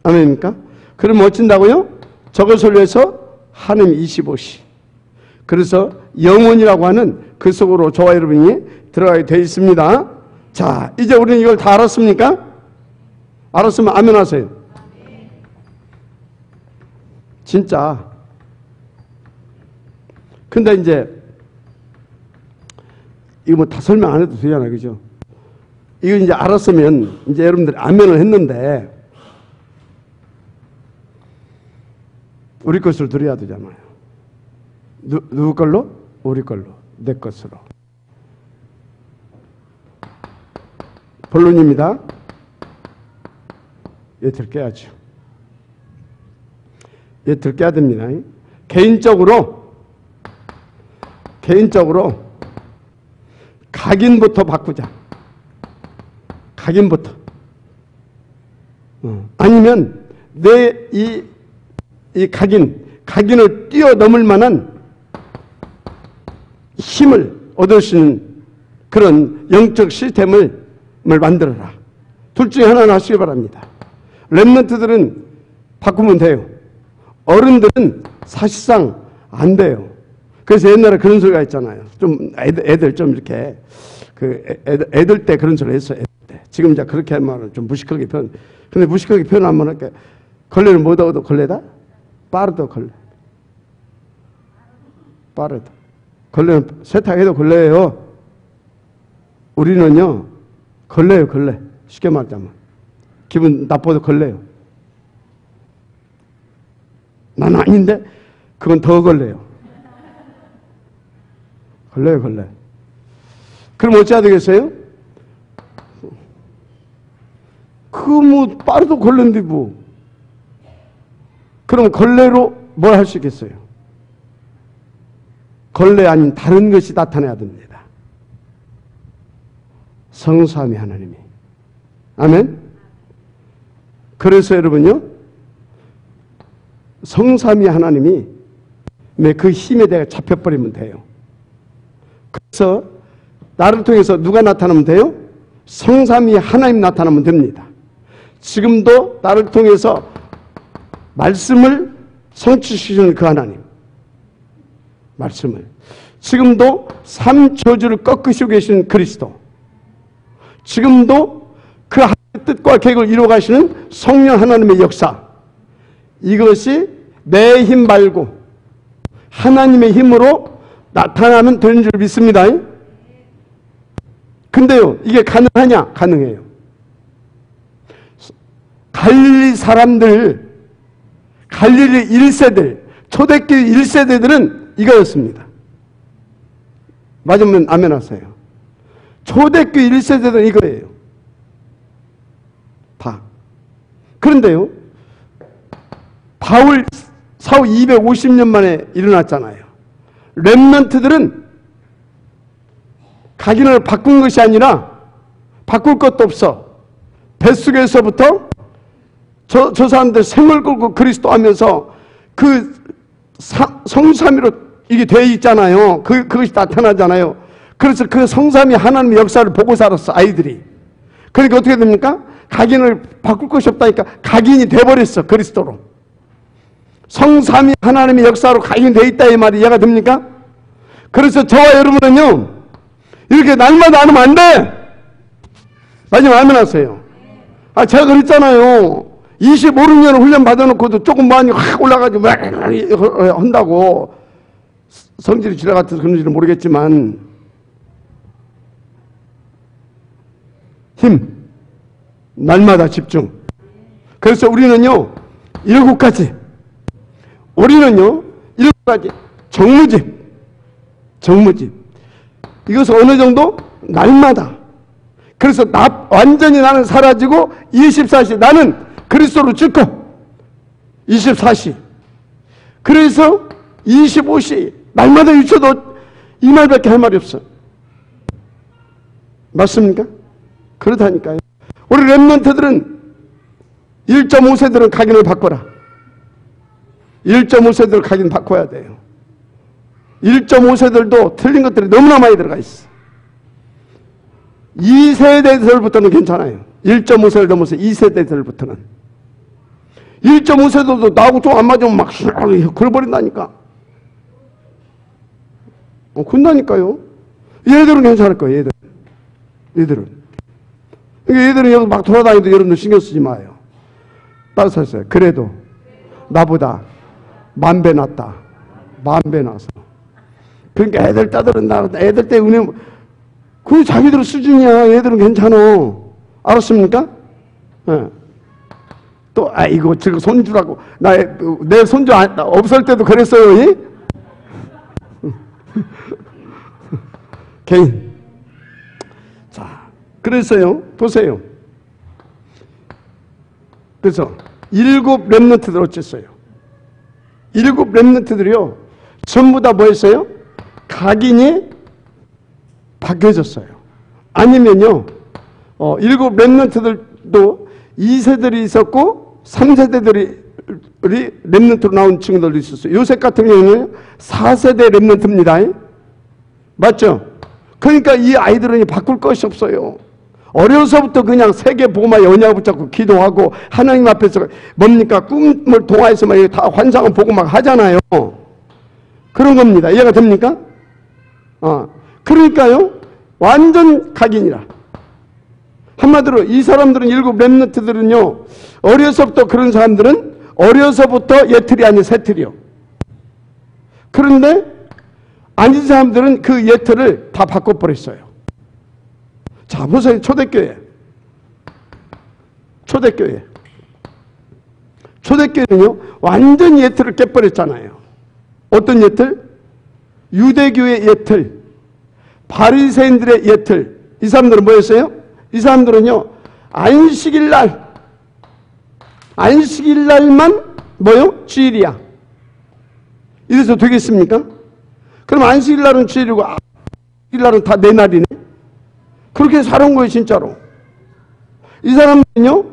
A: 아멘입니까? 그럼 어쩐다고요? 저것을 위해서 하나님 25시. 그래서 영혼이라고 하는 그 속으로 저와 여러분이 들어가게 되어 있습니다. 자, 이제 우리는 이걸 다 알았습니까? 알았으면 아멘 하세요. 진짜. 근데 이제 이거 뭐 다 설명 안 해도 되잖아요. 그죠? 이거 이제 알았으면 이제 여러분들이 아멘을 했는데 우리 것을 드려야 되잖아요. 누구 걸로? 우리 걸로. 내 것으로. 본론입니다. 얘 들깨야죠. 얘 들깨야 됩니다. 개인적으로 각인부터 바꾸자. 각인부터. 아니면 내 이 각인을 뛰어넘을 만한 힘을 얻을 수 있는 그런 영적 시스템을 만들어라. 둘 중에 하나는 하시기 바랍니다. 렘넌트들은 바꾸면 돼요. 어른들은 사실상 안 돼요. 그래서 옛날에 그런 소리가 있잖아요. 좀 애들 좀 이렇게 애들 때 그런 소리 했어요. 애들 때. 지금 이제 그렇게 하면 좀 무식하게 근데 무식하게 표현하면 이렇게 걸레를 못 얻어도 걸레다? 빠르도 걸레. 빠르다. 걸레는 세탁해도 걸레예요. 우리는요, 걸레요, 걸레. 쉽게 말하자면. 기분 나빠도 걸레요. 난 아닌데, 그건 더 걸레요. 걸레요, 걸레. 그럼 어찌해야 되겠어요? 뭐, 빠르도 걸레인데 뭐. 그럼 걸레로 뭘 할 수 있겠어요? 걸레 아닌 다른 것이 나타나야 됩니다. 성삼위 하나님이. 아멘? 그래서 여러분요, 성삼위 하나님이 그 힘에 대해 잡혀버리면 돼요. 그래서 나를 통해서 누가 나타나면 돼요? 성삼위 하나님 나타나면 됩니다. 지금도 나를 통해서 말씀을 성취시키는 그 하나님. 말씀을. 지금도 삼저주를 꺾으시고 계시는 그리스도. 지금도 그 하나님의 뜻과 계획을 이루어가시는 성령 하나님의 역사. 이것이 내 힘 말고 하나님의 힘으로 나타나면 되는 줄 믿습니다. 근데요, 이게 가능하냐? 가능해요. 갈릴리 사람들, 갈릴리 1세들, 초대교회 1세대들은 이거였습니다. 맞으면 아멘 하세요. 초대교회 1세대들은 이거예요. 다. 그런데요, 바울 사후 250년 만에 일어났잖아요. 렘넌트들은 각인을 바꾼 것이 아니라 바꿀 것도 없어. 뱃속에서부터 저 사람들 생을 걸고 그리스도 하면서 그 성삼위로 이게 되어 있잖아요. 그것이 나타나잖아요. 그래서 그 성삼위 하나님의 역사를 보고 살았어, 아이들이. 그러니까 어떻게 됩니까? 각인을 바꿀 것이 없다니까 각인이 돼버렸어, 그리스도로. 성삼위 하나님의 역사로 각인되어 있다 이 말이 이해가 됩니까? 그래서 저와 여러분은요 이렇게 날마다 안 하면 안 돼. 마지막에 아멘 하세요. 제가 그랬잖아요. 25년 훈련 받아놓고도 조금 많이 확 올라가지고 막 한다고. 성질이 지나 같아서 그런지는 모르겠지만 힘 날마다 집중. 그래서 우리는요 7가지 우리는요 7가지 정무집 이것은 어느 정도? 날마다. 그래서 완전히 나는 사라지고 24시 나는 그리스도로 죽고 24시 그래서 25시 날마다 유쳐도 이 말밖에 할 말이 없어. 맞습니까? 그렇다니까요. 우리 렘넌트들은 1.5세들은 각인을 바꿔라. 1.5세들 각인 바꿔야 돼요. 1.5세들도 틀린 것들이 너무나 많이 들어가 있어. 2세대들부터는 괜찮아요. 1.5세를 넘어서 2세대들부터는. 1.5세들도 나하고 좀 안 맞으면 막 그래버린다니까. 그런다니까요. 얘들은 괜찮을 거예요. 얘들은. 그러니까 얘들은 여기 막 돌아다니도 여러분들 신경 쓰지 마요. 따뜻하세요. 그래도 나보다 10,000배 낫다. 10,000배 나서. 그러니까 애들 때 은혜 그 자기들 수준이야. 얘들은 괜찮아. 알았습니까? 네. 또 아이고 저 손주라고 내 손주 없을 때도 그랬어요. 개인. 자, 그래서요 보세요. 그래서 7 렘넌트들 어쨌어요? 7 렘넌트들이요 전부 다 뭐였어요? 각인이 바뀌어졌어요. 아니면요 7 렘넌트들도 2세들이 있었고 3세대들이 렘넌트로 나온 친구들도 있었어요. 요셉 같은 경우는 4세대 렘넌트입니다. 맞죠? 그러니까 이 아이들은 바꿀 것이 없어요. 어려서부터 그냥 세계 복음화에 언약을 붙잡고 기도하고 하나님 앞에서 뭡니까? 꿈을 통하여서 막 다 환상을 보고 막 하잖아요. 그런 겁니다. 이해가 됩니까? 그러니까요 완전 각인이라. 한마디로 이 사람들은 7 렘넌트들은요 어려서부터 그런 사람들은 어려서부터 예틀이 아닌 새틀이요. 그런데 아닌 사람들은 그 예틀을 다 바꿔버렸어요. 자 보세요. 초대교회는요 완전 예틀을 깨버렸잖아요. 어떤 예틀? 유대교의 예틀, 바리새인들의 예틀. 이 사람들은 뭐였어요? 이 사람들은요 안식일날만 뭐요? 주일이야. 이래서 되겠습니까? 그럼 안식일날은 주일이고 안식일날은 다 내 날이네. 그렇게 살아온 거예요 진짜로. 이 사람은요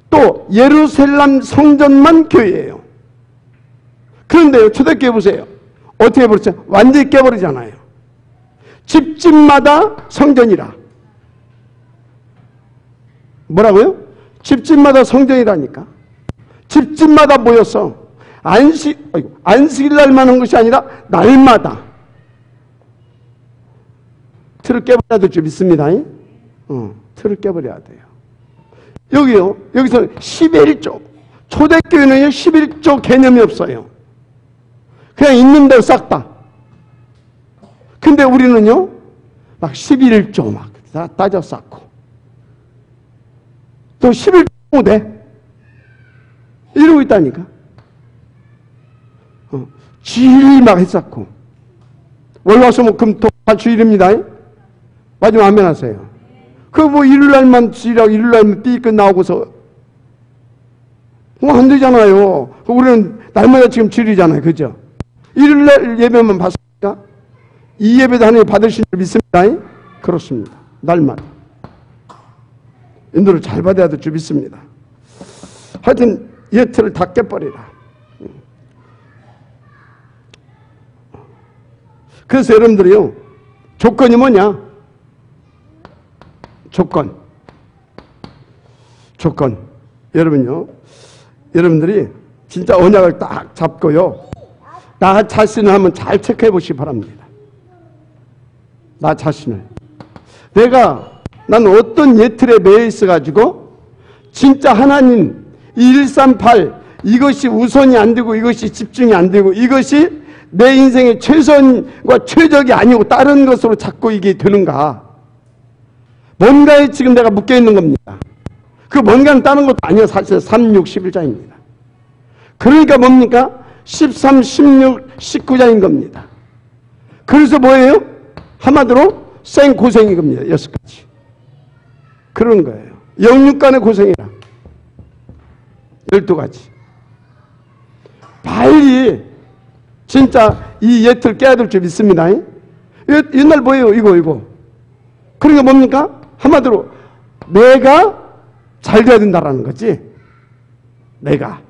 A: 또 예루살렘 성전만 교회예요. 그런데요 초대교회 보세요. 어떻게 해버렸어요? 완전히 깨버리잖아요. 집집마다 성전이라. 뭐라고요? 집집마다 성전이라니까. 집집마다 모였어. 안식일날만 한 것이 아니라 날마다. 틀을 깨버려야 될 줄 믿습니다. 틀을 깨버려야 돼요. 여기서 11조. 초대교회는요 11조 개념이 없어요. 그냥 있는 대로 싹 다. 근데 우리는요 막 11조 막 따져 쌓고 또 11조 돼. 이러고 있다니까. 주일 막 했었고 월화수목금 토 다 주일입니다. 마지막 아멘 하세요. 그 뭐 일요일날만 주일하고 일요일날만 삐끗 나오고서 안 되잖아요. 우리는 날마다 지금 주일이잖아요. 그죠? 일요일날 예배만 봤어요. 믿습니까? 이 예배도 하나님 받으신 줄 믿습니다. 그렇습니다. 날마다 인도를 잘 받아야 될 줄 믿습니다. 하여튼 예틀을 다 깨버리라. 그래서 여러분들이요, 조건이 뭐냐? 조건. 여러분요, 여러분들이 진짜 언약을 딱 잡고요, 나 자신을 한번 잘 체크해 보시기 바랍니다. 나 자신을. 나는 어떤 예틀에 매여 있어가지고, 진짜 하나님, 138, 이것이 우선이 안 되고, 이것이 집중이 안 되고, 이것이 내 인생의 최선과 최적이 아니고, 다른 것으로 자꾸 이게 되는가. 뭔가에 지금 내가 묶여 있는 겁니다. 그 뭔가는 다른 것도 아니에요. 사실 3, 6, 11장입니다. 그러니까 뭡니까? 13, 16, 19장인 겁니다. 그래서 뭐예요? 한마디로 생고생인 겁니다. 6가지. 그런 거예요. 영육간의 고생이라. 12가지. 빨리 진짜 이 예틀 깨야 될 줄 믿습니다. 옛날 뭐예요? 이거. 그러니까 뭡니까? 한마디로 내가 잘 돼야 된다라는 거지. 내가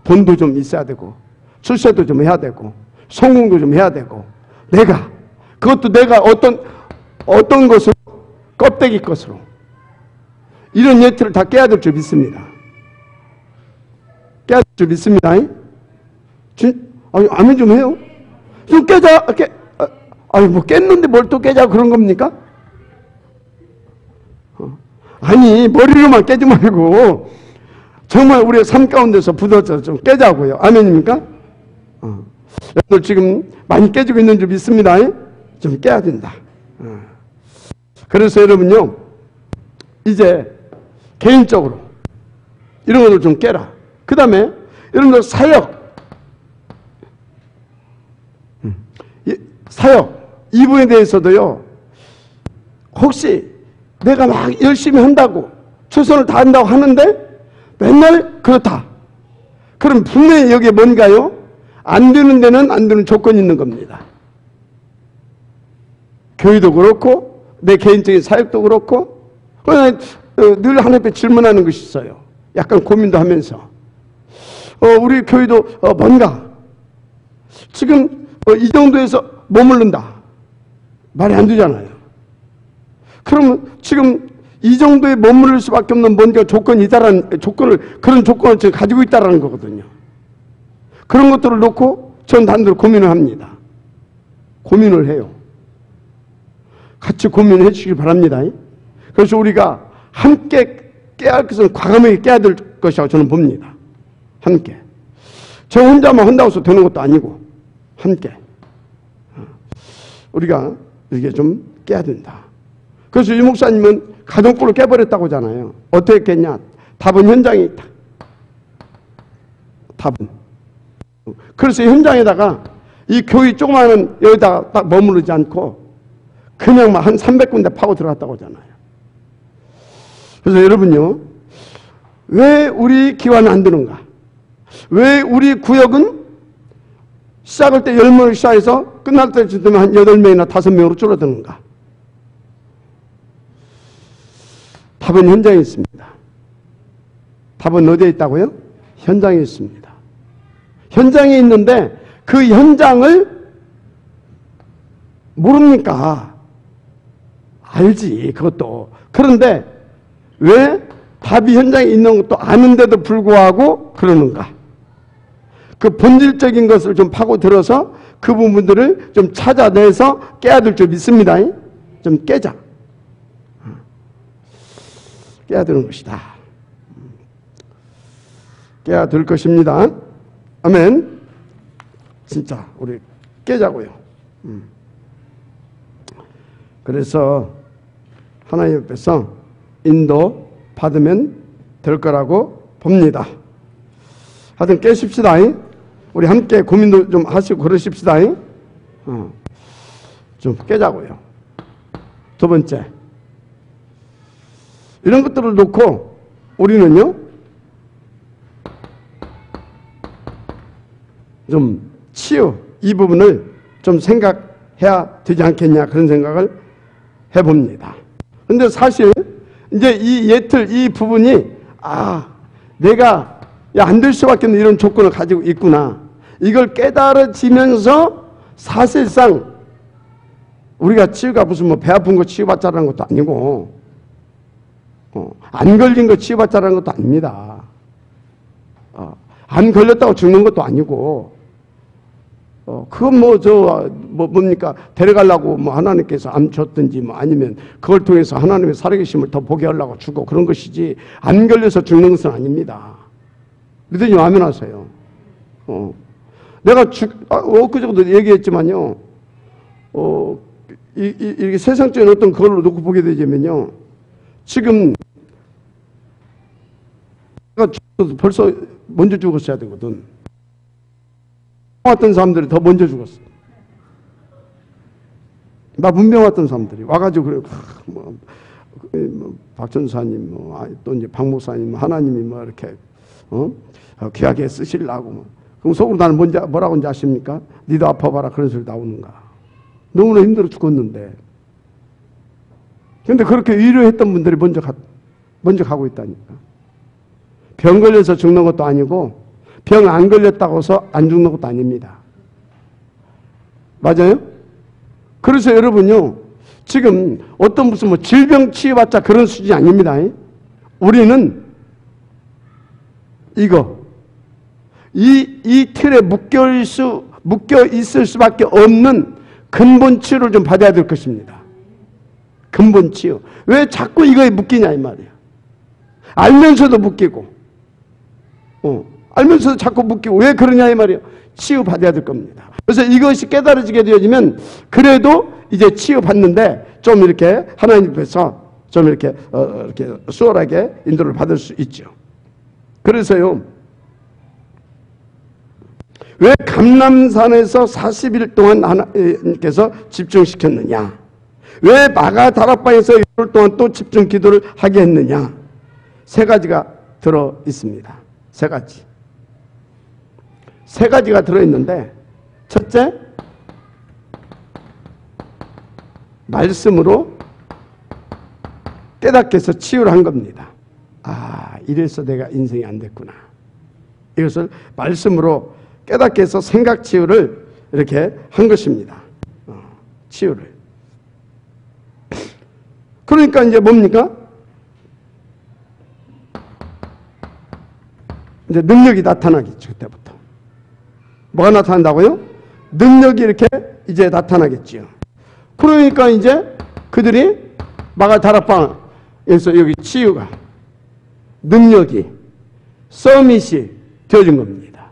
A: 돈도 좀 있어야 되고, 출세도 좀 해야 되고, 성공도 좀 해야 되고, 그것도 내가 어떤 것으로, 껍데기 것으로, 이런 예틀을 다 깨야 될 줄 믿습니다. 깨야 될 줄 믿습니다. 아니, 아멘 좀 해요. 좀 깨자. 뭐 깼는데 뭘 또 깨자 그런 겁니까? 아니, 머리로만 깨지 말고 정말 우리의 삶 가운데서 부딪혀서 좀 깨자고요. 아멘입니까? 여러분들 지금 많이 깨지고 있는 줄 믿습니다. 좀 깨야 된다. 그래서 여러분요, 이제 개인적으로 이런 것들 좀 깨라. 그 다음에 여러분들 사역 이 부분에 대해서도요, 혹시 내가 막 열심히 한다고, 최선을 다한다고 하는데 맨날 그렇다. 그럼 분명히 여기에 뭔가요? 안 되는 데는 안 되는 조건이 있는 겁니다. 교회도 그렇고 내 개인적인 사역도 그렇고. 늘 하나님께 질문하는 것이 있어요. 약간 고민도 하면서 우리 교회도 뭔가 지금 이 정도에서 머무른다. 말이 안 되잖아요. 그러면 지금 이 정도에 머무를 수밖에 없는 뭔가 조건이 있다라는 그런 조건을 지금 가지고 있다라는 거거든요. 그런 것들을 놓고 전 단독으로 고민을 합니다. 고민을 해요. 같이 고민을 해 주시기 바랍니다. 그래서 우리가 함께 깨야 할 것은 과감하게 깨야 될 것이라고 저는 봅니다. 함께. 저 혼자만 한다고 해서 되는 것도 아니고 함께. 우리가 이게 좀 깨야 된다. 그래서 이 목사님은 가정불을 깨버렸다고 하잖아요. 어떻게 깼냐? 답은 현장에 있다. 답은. 그래서 현장에다가 이 교회 조그마한 여기다가 딱 머무르지 않고 그냥 막 한 300군데 파고 들어갔다고 하잖아요. 그래서 여러분요, 왜 우리 기와는 안 되는가? 왜 우리 구역은 시작할 때 10명을 시작해서 끝날 때쯤 되면 한 8명이나 5명으로 줄어드는가? 답은 현장에 있습니다. 답은 어디에 있다고요? 현장에 있습니다. 현장에 있는데 그 현장을 모릅니까? 알지, 그것도. 그런데 왜 답이 현장에 있는 것도 아는데도 불구하고 그러는가? 그 본질적인 것을 좀 파고들어서 그 부분들을 좀 찾아내서 깨야 될 줄 믿습니다. 좀 깨자. 깨야 되는 것이다. 깨야 될 것입니다. 아멘. 진짜 우리 깨자고요. 그래서 하나님 앞에서 인도 받으면 될 거라고 봅니다. 하여튼 깨십시다. 우리 함께 고민도 좀 하시고 그러십시다. 좀 깨자고요. 두 번째, 이런 것들을 놓고 우리는요, 좀 이 부분을 좀 생각해야 되지 않겠냐 그런 생각을 해봅니다. 근데 사실 이제 이 예틀 이 부분이 내가 안 될 수밖에 없는 이런 조건을 가지고 있구나 이걸 깨달아지면서 사실상 우리가 치유가 무슨 뭐 배 아픈 거 치유받자라는 것도 아니고 안 걸린 거 치유받자라는 것도 아닙니다. 안 걸렸다고 죽는 것도 아니고 그건 뭡니까 데려가려고 뭐 하나님께서 암 줬든지 뭐 아니면 그걸 통해서 하나님의 살아계심을 더 보게 하려고 주고 그런 것이지 안 걸려서 죽는 것은 아닙니다. 믿으시면 아멘 하세요. 내가 엊그저께도 얘기했지만요. 이렇게 세상적인 어떤 그걸로 놓고 보게 되자면요. 지금 내가 벌써 먼저 죽었어야 되거든. 왔던 사람들이 더 먼저 죽었어. 나 문병 왔던 사람들이 와가지고 그래, 박 전사님, 또 이제 박 목사님, 하나님이 이렇게 귀하게 쓰시려고 그럼 속으로 나는 뭐라고 하는지 아십니까? 니도 아파봐라 그런 소리 나오는가? 너무나 힘들어 죽었는데. 근데 그렇게 위로했던 분들이 먼저 가고 있다니까. 병 걸려서 죽는 것도 아니고 병 안 걸렸다고 해서 안 죽는 것도 아닙니다. 맞아요? 그래서 여러분요, 지금 어떤 무슨 뭐 질병 치유받자 그런 수준이 아닙니다. 우리는 이 틀에 묶여 있을 수밖에 없는 근본 치유를 좀 받아야 될 것입니다. 근본 치유. 왜 자꾸 이거에 묶이냐 이 말이에요. 알면서도 묶이고, 알면서도 자꾸 묶이고 왜 그러냐 이 말이에요. 치유 받아야 될 겁니다. 그래서 이것이 깨달아지게 되어지면 그래도 이제 치유 받는데 좀 이렇게 하나님 앞에서 좀 이렇게 수월하게 인도를 받을 수 있죠. 그래서요. 왜 감람산에서 40일 동안 하나님께서 집중시켰느냐? 왜 마가다락방에서 1일 동안 또 집중 기도를 하게 했느냐? 세 가지가 들어 있습니다. 세 가지. 세 가지가 들어 있는데, 첫째, 말씀으로 깨닫게 해서 치유를 한 겁니다. 이래서 내가 인생이 안 됐구나. 이것을 말씀으로 깨닫게 해서 생각 치유를 이렇게 한 것입니다. 치유를. 그러니까 이제 뭡니까? 이제 능력이 나타나겠죠, 그때부터. 뭐가 나타난다고요? 능력이 이렇게 이제 나타나겠지요. 그러니까 이제 그들이 마가다락방에서 여기 치유가, 능력이, 서밋이 되어진 겁니다.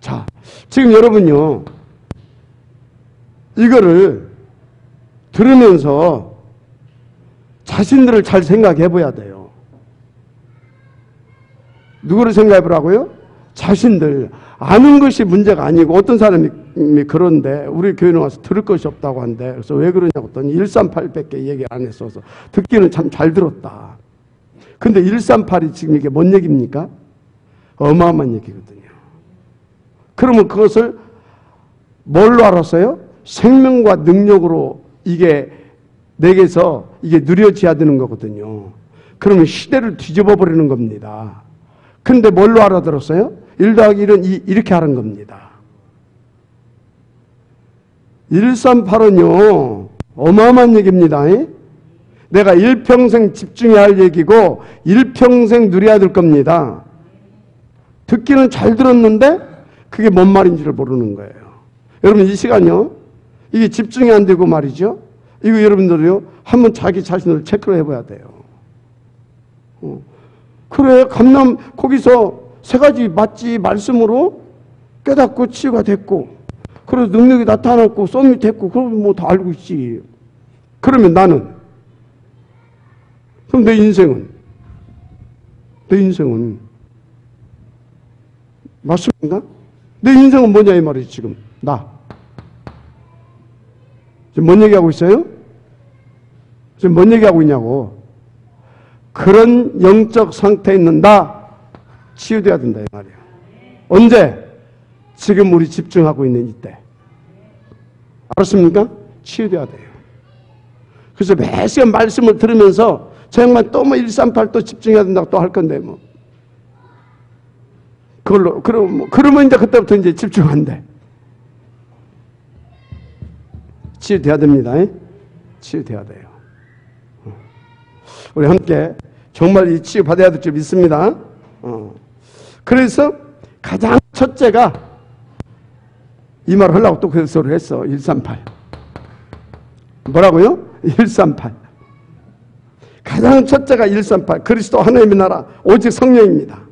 A: 자, 지금 여러분요, 이거를 들으면서 자신들을 잘 생각해 봐야 돼요. 누구를 생각해 보라고요? 자신들. 아는 것이 문제가 아니고 어떤 사람이 그런데 우리 교회에 와서 들을 것이 없다고 한대. 그래서 왜 그러냐고 했더니 138밖에 얘기 안 했어서 듣기는 참 잘 들었다. 근데 138이 지금 이게 뭔 얘기입니까? 어마어마한 얘기거든요. 그러면 그것을 뭘로 알았어요? 생명과 능력으로 이게 내게서 이게 누려져야 되는 거거든요. 그러면 시대를 뒤집어 버리는 겁니다. 근데 뭘로 알아들었어요? 1 더하기 1은 이렇게 하는 겁니다. 138은요, 어마어마한 얘기입니다. 내가 일평생 집중해야 할 얘기고, 일평생 누려야 될 겁니다. 듣기는 잘 들었는데, 그게 뭔 말인지를 모르는 거예요. 여러분, 이 시간요, 이게 집중이 안 되고 말이죠. 이거 여러분들이요, 한번 자기 자신을 체크를 해봐야 돼요. 그래, 거기서 세 가지 맞지, 말씀으로 깨닫고 치유가 됐고, 그래서 능력이 나타났고, 썸이 됐고, 그러면 뭐 다 알고 있지. 그러면 나는, 그럼 내 인생은 맞습니까? 내 인생은 뭐냐 이 말이지 지금. 지금 뭔 얘기하고 있어요? 지금 뭔 얘기하고 있냐고. 그런 영적 상태에 있는 치유돼야 된다 이 말이에요. 언제? 지금 우리 집중하고 있는 이때. 알았습니까? 치유돼야 돼요. 그래서 매 시간 말씀을 들으면서 저 양반 또 뭐 138 또 집중해야 된다고 또 할 건데 뭐. 그러면 이제 그때부터 이제 집중한대. 치유돼야 됩니다. 치유돼야 돼요. 우리 함께 정말 이 치유 받아야 될 줄 믿습니다. 그래서 가장 첫째가 이 말을 하려고 또 그 소리를 했어. 138. 뭐라고요? 138. 가장 첫째가 138. 그리스도 하나님의 나라 오직 성령입니다.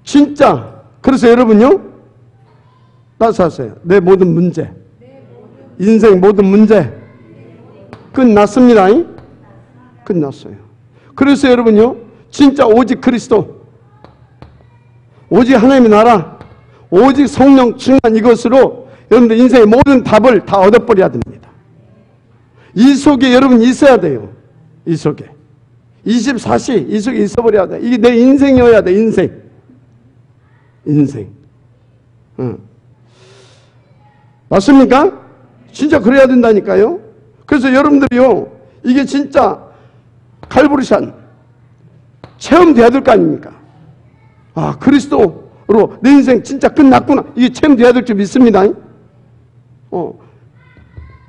A: 진짜 그래서 여러분요 따라서 하세요. 내 모든 문제, 인생 모든 문제 끝났습니다. 끝났어요. 그래서 여러분요 진짜 오직 그리스도, 오직 하나님의 나라, 오직 성령 충만 이것으로 여러분들 인생의 모든 답을 다 얻어버려야 됩니다. 이 속에 여러분이 있어야 돼요. 이 속에 24시 이 속에 있어버려야 돼. 이게 내 인생이어야 돼. 인생. 맞습니까? 진짜 그래야 된다니까요. 그래서 여러분들이요 이게 진짜 칼보리산 체험돼야 될 거 아닙니까? 아, 그리스도로 내 인생 진짜 끝났구나. 이게 체험돼야 될 줄 믿습니다.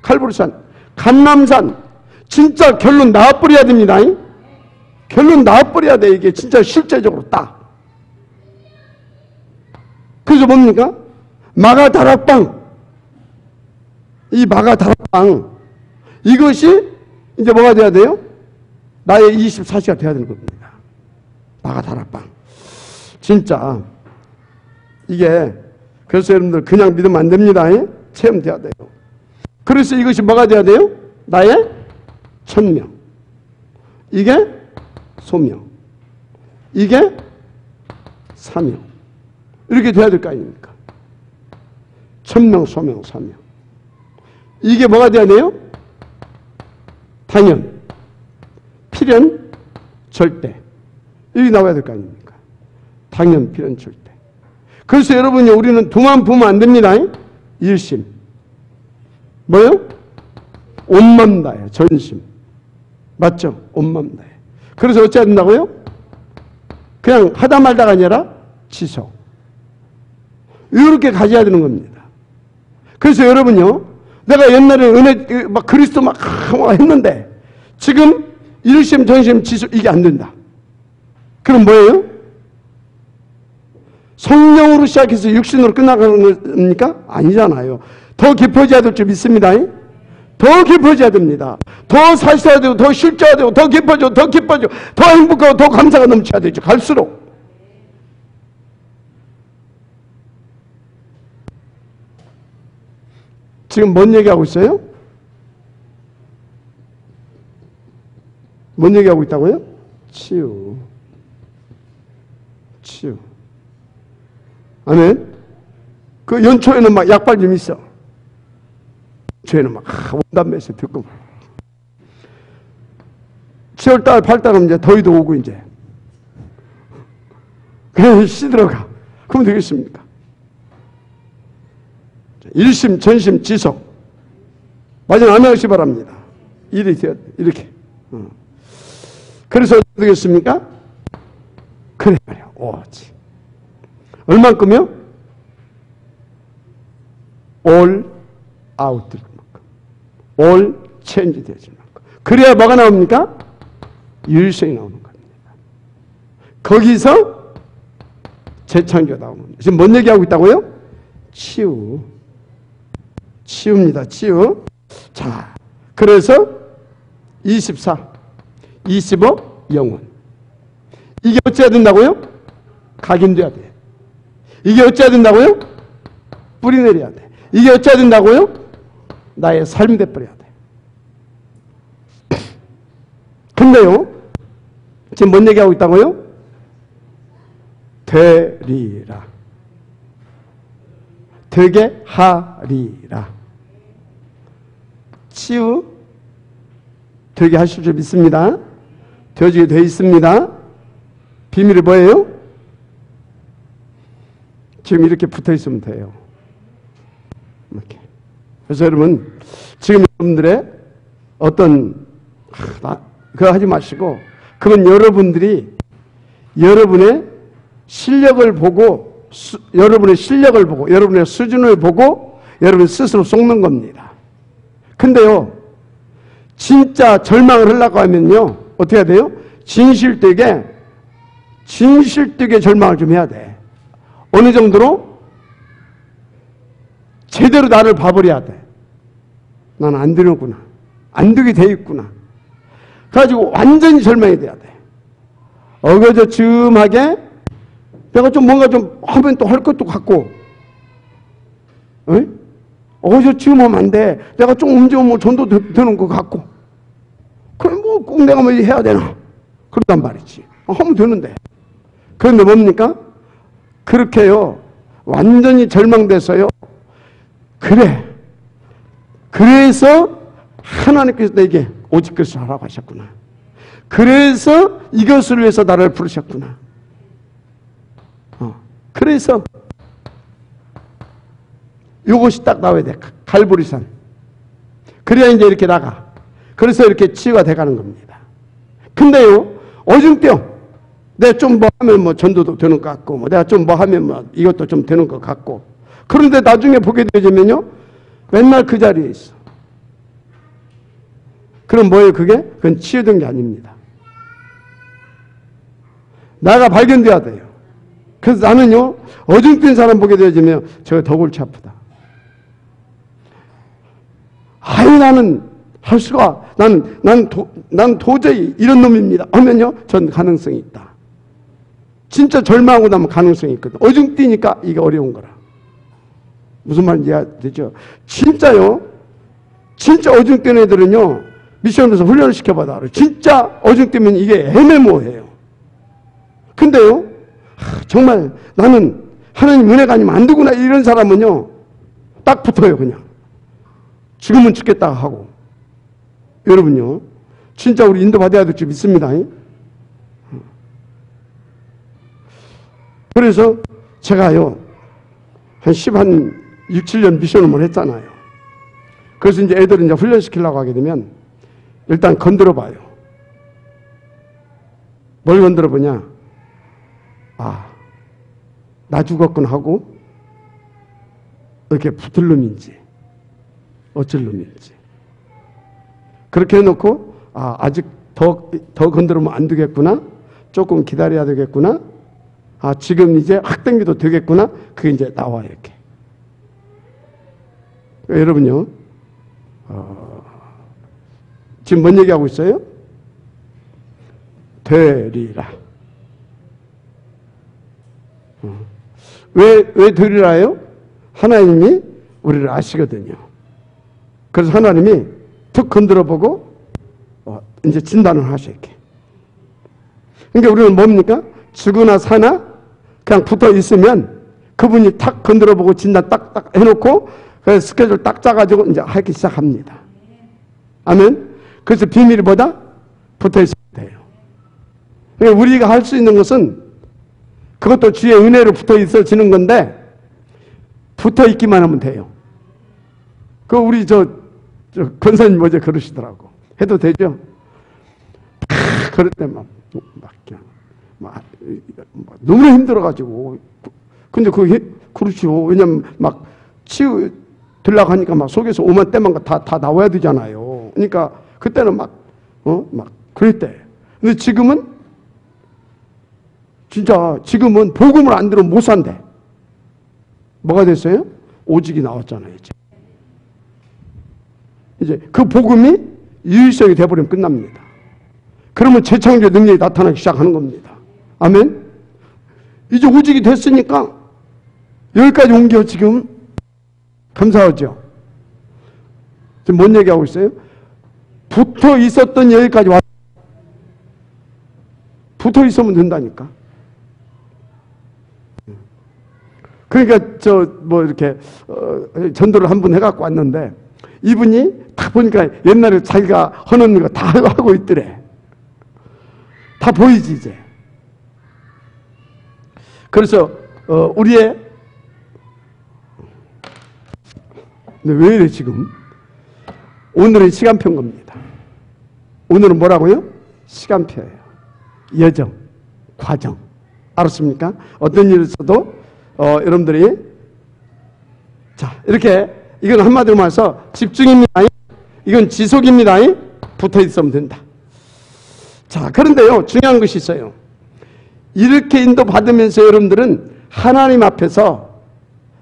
A: 칼보리산, 감람산 진짜 결론 나와버려야 됩니다. 결론 나와버려야 돼. 이게 진짜 실제적으로 딱. 그래서 뭡니까? 마가다락방. 이 마가다락방. 이것이 이제 뭐가 돼야 돼요? 나의 24시가 돼야 되는 겁니다. 마가다락방. 진짜. 이게, 그래서 여러분들 그냥 믿으면 안 됩니다. 체험돼야 돼요. 그래서 이것이 뭐가 돼야 돼요? 나의 천명. 이게 소명. 이게 사명. 이렇게 돼야 될 거 아닙니까? 천명, 소명, 사명. 이게 뭐가 돼야 돼요? 당연, 필연, 절대. 이게 나와야 될 거 아닙니까? 당연, 필연, 절대. 그래서 여러분이 우리는 두만 보면 안 됩니다. 일심. 뭐요? 온맘 다해, 전심. 맞죠? 온맘 다해. 그래서 어찌해야 된다고요? 그냥 하다 말다가 아니라 지속. 이렇게 가져야 되는 겁니다. 그래서 여러분요, 내가 옛날에 은혜, 막 그리스도 막 했는데, 지금 일심, 전심, 지속, 이게 안 된다. 그럼 뭐예요? 성령으로 시작해서 육신으로 끝나가는 겁니까? 아니잖아요. 더 깊어져야 될 줄 믿습니다. 더 깊어져야 됩니다. 더 사실해야 되고, 더 실제해야 되고, 더 깊어져, 더 깊어져, 더 행복하고, 더 감사가 넘쳐야 되죠. 갈수록. 지금 뭔 얘기하고 있어요? 뭔 얘기하고 있다고요? 치유. 치유. 아멘? 그 연초에는 막 약발 좀 있어. 저희는 막 원담에서 듣고 7월달 8달은 이제 더위도 오고 이제 그냥 시들어가. 그러면 되겠습니까? 일심 전심 지속. 마지막 아멘 하시기 바랍니다. 이렇게. 그래서 어떻게 되겠습니까? 그래 말이야. 오지. 얼만큼요? all out 될 만큼. all change 되질 만큼. 그래야 뭐가 나옵니까? 유일성이 나오는 겁니다. 거기서 재창조가 나오는 겁니다. 지금 뭔 얘기하고 있다고요? 치유. 치유입니다. 치유. 자, 그래서 24, 25, 영혼. 이게 어찌해야 된다고요? 각인돼야 돼. 이게 어찌해야 된다고요? 뿌리내려야 돼. 이게 어찌해야 된다고요? 나의 삶이 돼버려야 돼. 근데요, 지금 뭔 얘기하고 있다고요? 되리라. 되게 하리라. 치유 되게 하실 줄 믿습니다. 되어지게 되어 있습니다. 비밀이 뭐예요? 지금 이렇게 붙어 있으면 돼요. 이렇게. 그래서 여러분, 지금 여러분들의 어떤, 그거 하지 마시고, 그건 여러분들이 여러분의 실력을 보고, 여러분의 수준을 보고, 여러분 스스로 속는 겁니다. 근데요, 진짜 절망을 하려고 하면요, 어떻게 해야 돼요? 진실되게 절망을 좀 해야 돼. 어느 정도로? 제대로 나를 봐버려야 돼. 난 안 되는구나. 안 되게 돼 있구나. 그래가지고 완전히 절망이 돼야 돼. 어겨져쯤하게 내가 좀 뭔가 좀 하면 또 할 것도 같고, 어겨져쯤하면 안 돼. 내가 좀 움직이면 뭐 전도 되는 것 같고. 그럼 뭐 꼭 내가 뭐 해야 되나? 그러단 말이지. 하면 되는데. 그런데 뭡니까? 그렇게요. 완전히 절망돼서요. 그래. 그래서 하나님께서 내게 오직 그것을 하라고 하셨구나. 그래서 이것을 위해서 나를 부르셨구나. 그래서 이것이 딱 나와야 돼. 갈보리산. 그래야 이제 이렇게 나가. 그래서 이렇게 치유가 돼가는 겁니다. 근데요, 어중뛰어. 내가 좀 뭐 하면 뭐 전도도 되는 것 같고, 뭐 내가 좀 뭐 하면 뭐 이것도 좀 되는 것 같고. 그런데 나중에 보게 되면요, 맨날 그 자리에 있어. 그럼 뭐예요, 그게? 그건 치유된 게 아닙니다. 나가 발견돼야 돼요. 그래서 나는요, 어중뛴 사람 보게 되면 저거 더 골치 아프다. 아유, 나는 할 수가, 난 도저히 이런 놈입니다. 하면요, 전 가능성이 있다. 진짜 절망하고 나면 가능성이 있거든. 어중뛰니까 이게 어려운 거라. 무슨 말인지 이해되죠? 진짜요, 진짜 어중뛴 애들은요, 미션에서 훈련을 시켜봐라. 진짜 어중뛰면 이게 애매모호해요. 근데요, 정말 나는 하나님 은혜가 아니면 안 되구나 이런 사람은요, 딱 붙어요. 그냥 지금은 죽겠다 하고. 여러분요, 진짜 우리 인도받아야 될 줄 믿습니다. 그래서 제가요, 한 6, 7년 미션을 했잖아요. 그래서 이제 애들을 이제 훈련시키려고 하게 되면 일단 건드려 봐요. 뭘 건드려 보냐? 아, 나 죽었군 하고 이렇게 붙을 놈인지 어쩔 놈인지 그렇게 해놓고, 아, 아직 더 건드리면 안 되겠구나, 조금 기다려야 되겠구나, 아, 지금 이제 확 당겨도 되겠구나, 그게 이제 나와요. 이렇게. 여러분요, 지금 뭔 얘기하고 있어요? 되리라. 왜 되리라요? 하나님이 우리를 아시거든요. 그래서 하나님이 툭 건드려보고 이제 진단을 하셔. 이렇게. 그러니까 우리는 뭡니까? 죽으나 사나 그냥 붙어 있으면 그분이 탁 건드려보고 진단 딱딱 해놓고 그래서 스케줄 딱 짜가지고 이제 하기 시작합니다. 아멘. 그래서 비밀이 뭐다? 붙어 있어야 돼요. 그러니까 우리가 할 수 있는 것은 그것도 주의 은혜로 붙어 있어지는 건데, 붙어 있기만 하면 돼요. 그 우리 권사님 어제 그러시더라고. 해도 되죠? 그럴 때 너무 힘들어가지고. 근데 그렇죠. 왜냐면 막 치유 들라고 하니까 막 속에서 오만 때만 다 나와야 되잖아요. 그러니까 그때는 막 그랬대. 근데 지금은 복음을 안 들으면 못 산대. 뭐가 됐어요? 오직이 나왔잖아요. 이제 그 복음이 유일성이 돼버리면 끝납니다. 그러면 재창조의 능력이 나타나기 시작하는 겁니다. 아멘. 이제 오직이 됐으니까 여기까지 옮겨. 지금 감사하죠. 지금 뭔 얘기하고 있어요? 붙어 있었던 여기까지 왔. 붙어 있으면 된다니까. 그러니까 이렇게 전도를 한 번 해갖고 왔는데, 이분이 딱 보니까 옛날에 자기가 하는 거 다 하고 있더래. 다 보이지 이제. 그래서 우리의 근데 왜 이래 지금? 오늘은 시간표인 겁니다. 오늘은 뭐라고요? 시간표예요. 여정, 과정. 알았습니까? 어떤 일이 있어도 여러분들이 자 이렇게 이건 한마디로 말해서 집중입니다. 이건 지속입니다. 붙어 있으면 된다. 자 그런데요 중요한 것이 있어요. 이렇게 인도받으면서 여러분들은 하나님 앞에서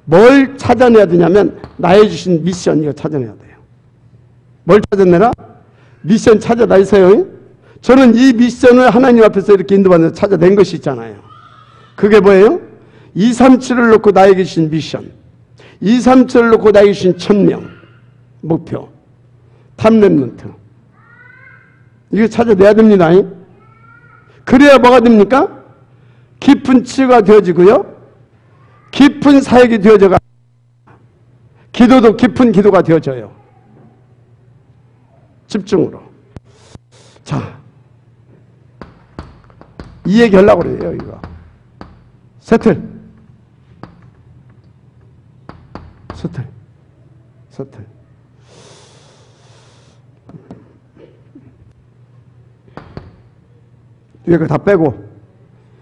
A: 뭘 찾아내야 되냐면 나의 주신 미션 이거 찾아내야 돼요. 뭘 찾아내라? 미션 찾아다 있어요. 저는 이 미션을 하나님 앞에서 이렇게 인도받으면서 찾아낸 것이 있잖아요. 그게 뭐예요? 237을 놓고 나에게 주신 미션, 237을 놓고 나에게 주신 1000명 목표, 탑랩런트 이거 찾아내야 됩니다. 그래야 뭐가 됩니까? 깊은 치유가 되어지고요 깊은 사역이 되어져가 기도도 깊은 기도가 되어져요. 집중으로. 자, 이 얘기 하려고 그래요. 이거 세틀 뒤에 거 다 빼고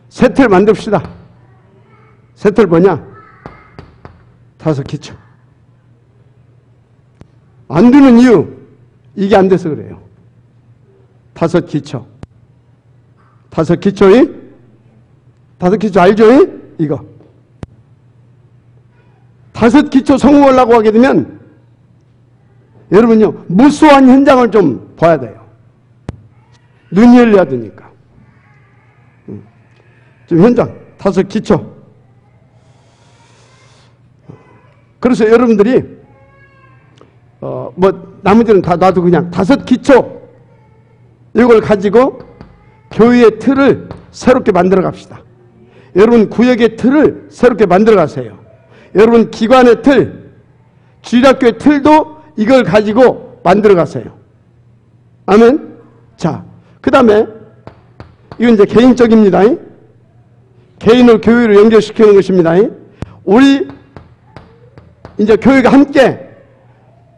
A: 세틀 만듭시다. 세틀 뭐냐? 5 기초. 안 되는 이유 이게 안 돼서 그래요. 5 기초. 5 기초이? 5 기초 알죠? 이거 5 기초 성공하려고 하게 되면 여러분요 무수한 현장을 좀 봐야 돼요. 눈이 열려야 되니까. 지금 현장 5 기초. 그래서 여러분들이 뭐 나머지는 다 놔도 그냥 5 기초 이걸 가지고 교회의 틀을 새롭게 만들어 갑시다. 여러분 구역의 틀을 새롭게 만들어 가세요. 여러분 기관의 틀, 주일학교의 틀도 이걸 가지고 만들어 가세요. 아멘. 자, 그 다음에 이건 이제 개인적입니다. 개인을 교회로 연결시키는 것입니다. 우리 이제 교회가 함께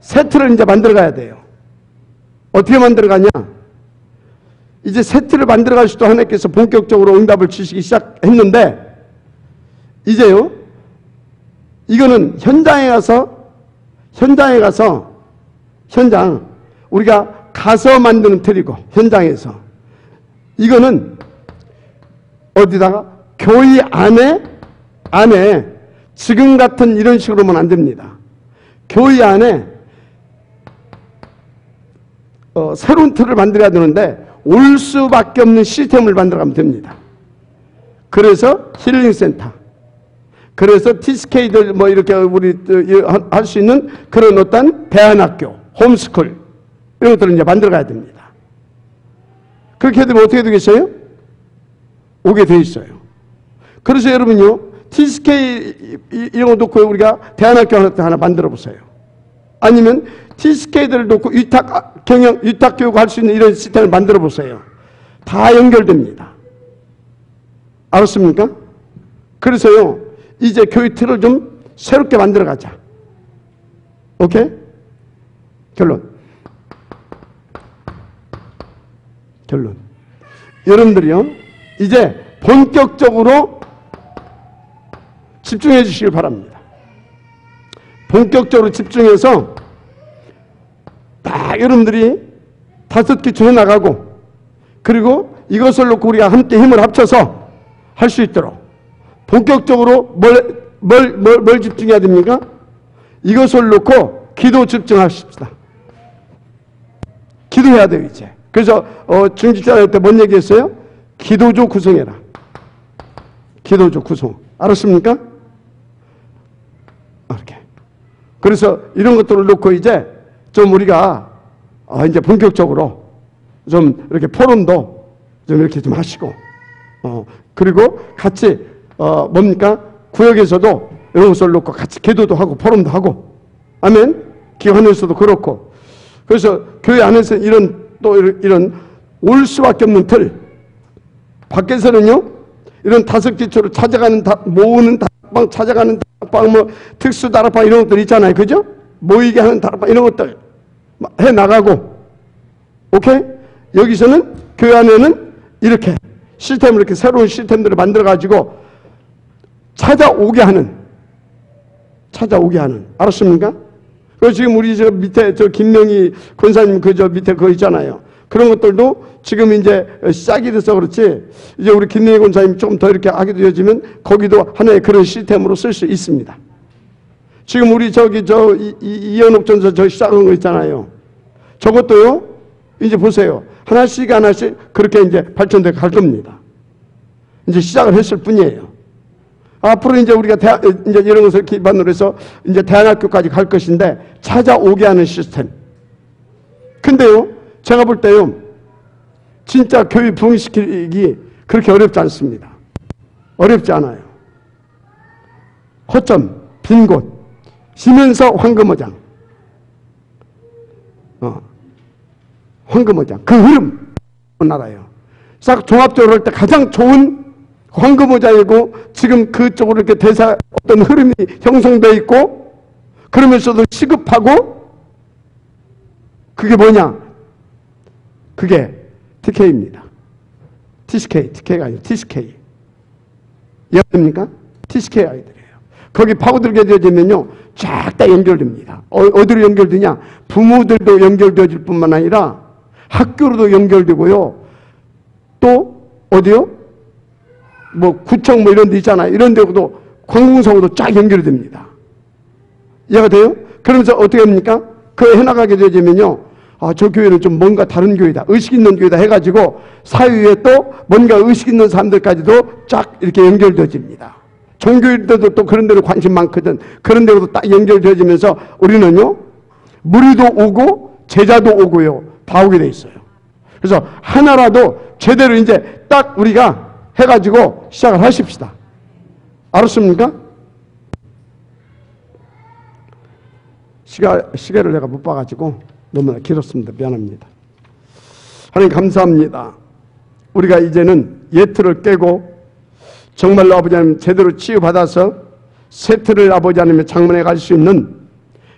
A: 세트를 이제 만들어 가야 돼요. 어떻게 만들어 가냐? 이제 세트를 만들어 갈 수도 하나님께서 본격적으로 응답을 주시기 시작했는데 이제요 이거는 현장 우리가 가서 만드는 틀이고 현장에서 이거는 어디다가 교회 안에 지금 같은 이런 식으로만 안 됩니다. 교회 안에 새로운 틀을 만들어야 되는데 올 수밖에 없는 시스템을 만들어가면 됩니다. 그래서 힐링센터, 그래서 TSK들 뭐 이렇게 우리 할 수 있는 그런 어떤 대안학교, 홈스쿨 이런 것들을 이제 만들어가야 됩니다. 그렇게 되면 어떻게 되겠어요? 오게 돼 있어요. 그래서 여러분요 TSK 이런 거 놓고 우리가 대안학교 하나 만들어 보세요. 아니면 TSK들을 놓고 위탁 교육 할 수 있는 이런 시스템을 만들어 보세요. 다 연결됩니다. 알았습니까? 그래서요 이제 교회 틀을 좀 새롭게 만들어 가자. 오케이? 결론. 여러분들이요 이제 본격적으로 집중해 주시길 바랍니다. 본격적으로 집중해서 딱 여러분들이 5 기초 해나가고 그리고 이것을 놓고 우리가 함께 힘을 합쳐서 할 수 있도록 본격적으로 뭘 집중해야 됩니까? 이것을 놓고 기도 집중하십시다. 기도해야 돼요 이제. 그래서 중직자할 때 뭔 얘기했어요? 기도조 구성해라. 기도조 구성. 알았습니까? 이렇게. 그래서 이런 것들을 놓고 이제 좀 우리가 이제 본격적으로 좀 이렇게 포럼도 좀 이렇게 좀 하시고 그리고 같이 뭡니까? 구역에서도 이런 것을 놓고 같이 기도도 하고 포럼도 하고 아멘. 기관에서도 그렇고 그래서 교회 안에서 이런 올 수밖에 없는 틀 밖에서는요 이런 5 기초로 찾아가는 모으는 다락방 찾아가는 다락방 뭐 특수 다락방 이런 것들 있잖아요. 그죠? 모이게 하는 다락방 이런 것들 해나가고, 오케이? 여기서는 교회 안에는 이렇게 시스템을, 이렇게 새로운 시스템들을 만들어가지고 찾아오게 하는, 알았습니까? 그리고 지금 우리 저 밑에 저 김명희 권사님 그 저 밑에 그거 있잖아요. 그런 것들도 지금 이제 시작이 돼서 그렇지, 이제 우리 김명희 권사님 조금 더 이렇게 하게 되어지면 거기도 하나의 그런 시스템으로 쓸 수 있습니다. 지금 우리 저기 저 이현옥 전사 저 시작한 거 있잖아요. 저것도요, 이제 보세요. 하나씩 그렇게 이제 발전돼 갈 겁니다. 이제 시작을 했을 뿐이에요. 앞으로 이제 우리가 이제 이런 것을 기반으로 해서 이제 대안학교까지 갈 것인데, 찾아오게 하는 시스템. 근데요, 제가 볼 때요, 진짜 교회 부흥시키기 그렇게 어렵지 않습니다. 어렵지 않아요. 허점, 빈 곳, 쉬면서 황금어장. 황금어장. 그 흐름 나라요. 싹 종합적으로 할 때 가장 좋은 황금어장이고, 지금 그쪽으로 이렇게 어떤 흐름이 형성되어 있고, 그러면서도 시급하고, 그게 뭐냐? 그게 TK입니다. TK가 아니고 TCK. 이해됩니까? TCK 아이들이에요. 거기 파고들게 되어지면요, 쫙 다 연결됩니다. 어디로 연결되냐? 부모들도 연결되어질 뿐만 아니라 학교로도 연결되고요. 또 어디요? 뭐 구청 뭐 이런 데 있잖아요. 이런 데도 관공서로도 쫙 연결이 됩니다. 이해가 돼요? 그러면서 어떻게 합니까? 그 해나가게 되어지면요, 아, 저 교회는 좀 뭔가 다른 교회다, 의식 있는 교회다 해가지고 사회에 또 뭔가 의식 있는 사람들까지도 쫙 이렇게 연결되어집니다. 종교인들도 또 그런 데로 관심 많거든. 그런 데로도 딱 연결되어지면서 우리는요, 무리도 오고 제자도 오고요, 다 오게 돼 있어요. 그래서 하나라도 제대로 이제 딱 우리가 해가지고 시작을 하십시다. 알았습니까? 시계를 내가 못 봐가지고 너무나 길었습니다. 미안합니다. 하나님 감사합니다. 우리가 이제는 예틀을 깨고 정말로 아버지 하나님 제대로 치유받아서 새 틀을 아버지 하나님의 장문에 갈 수 있는,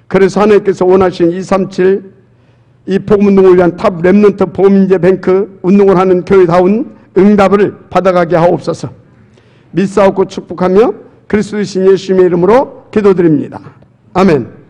A: 그래서 하나님께서 원하신 237 이 복음운동을 위한 탑 렘넌트 보험인재 뱅크 운동을 하는 교회다운 응답을 받아가게 하옵소서. 믿사옵고 축복하며 그리스도이신 예수님의 이름으로 기도드립니다. 아멘.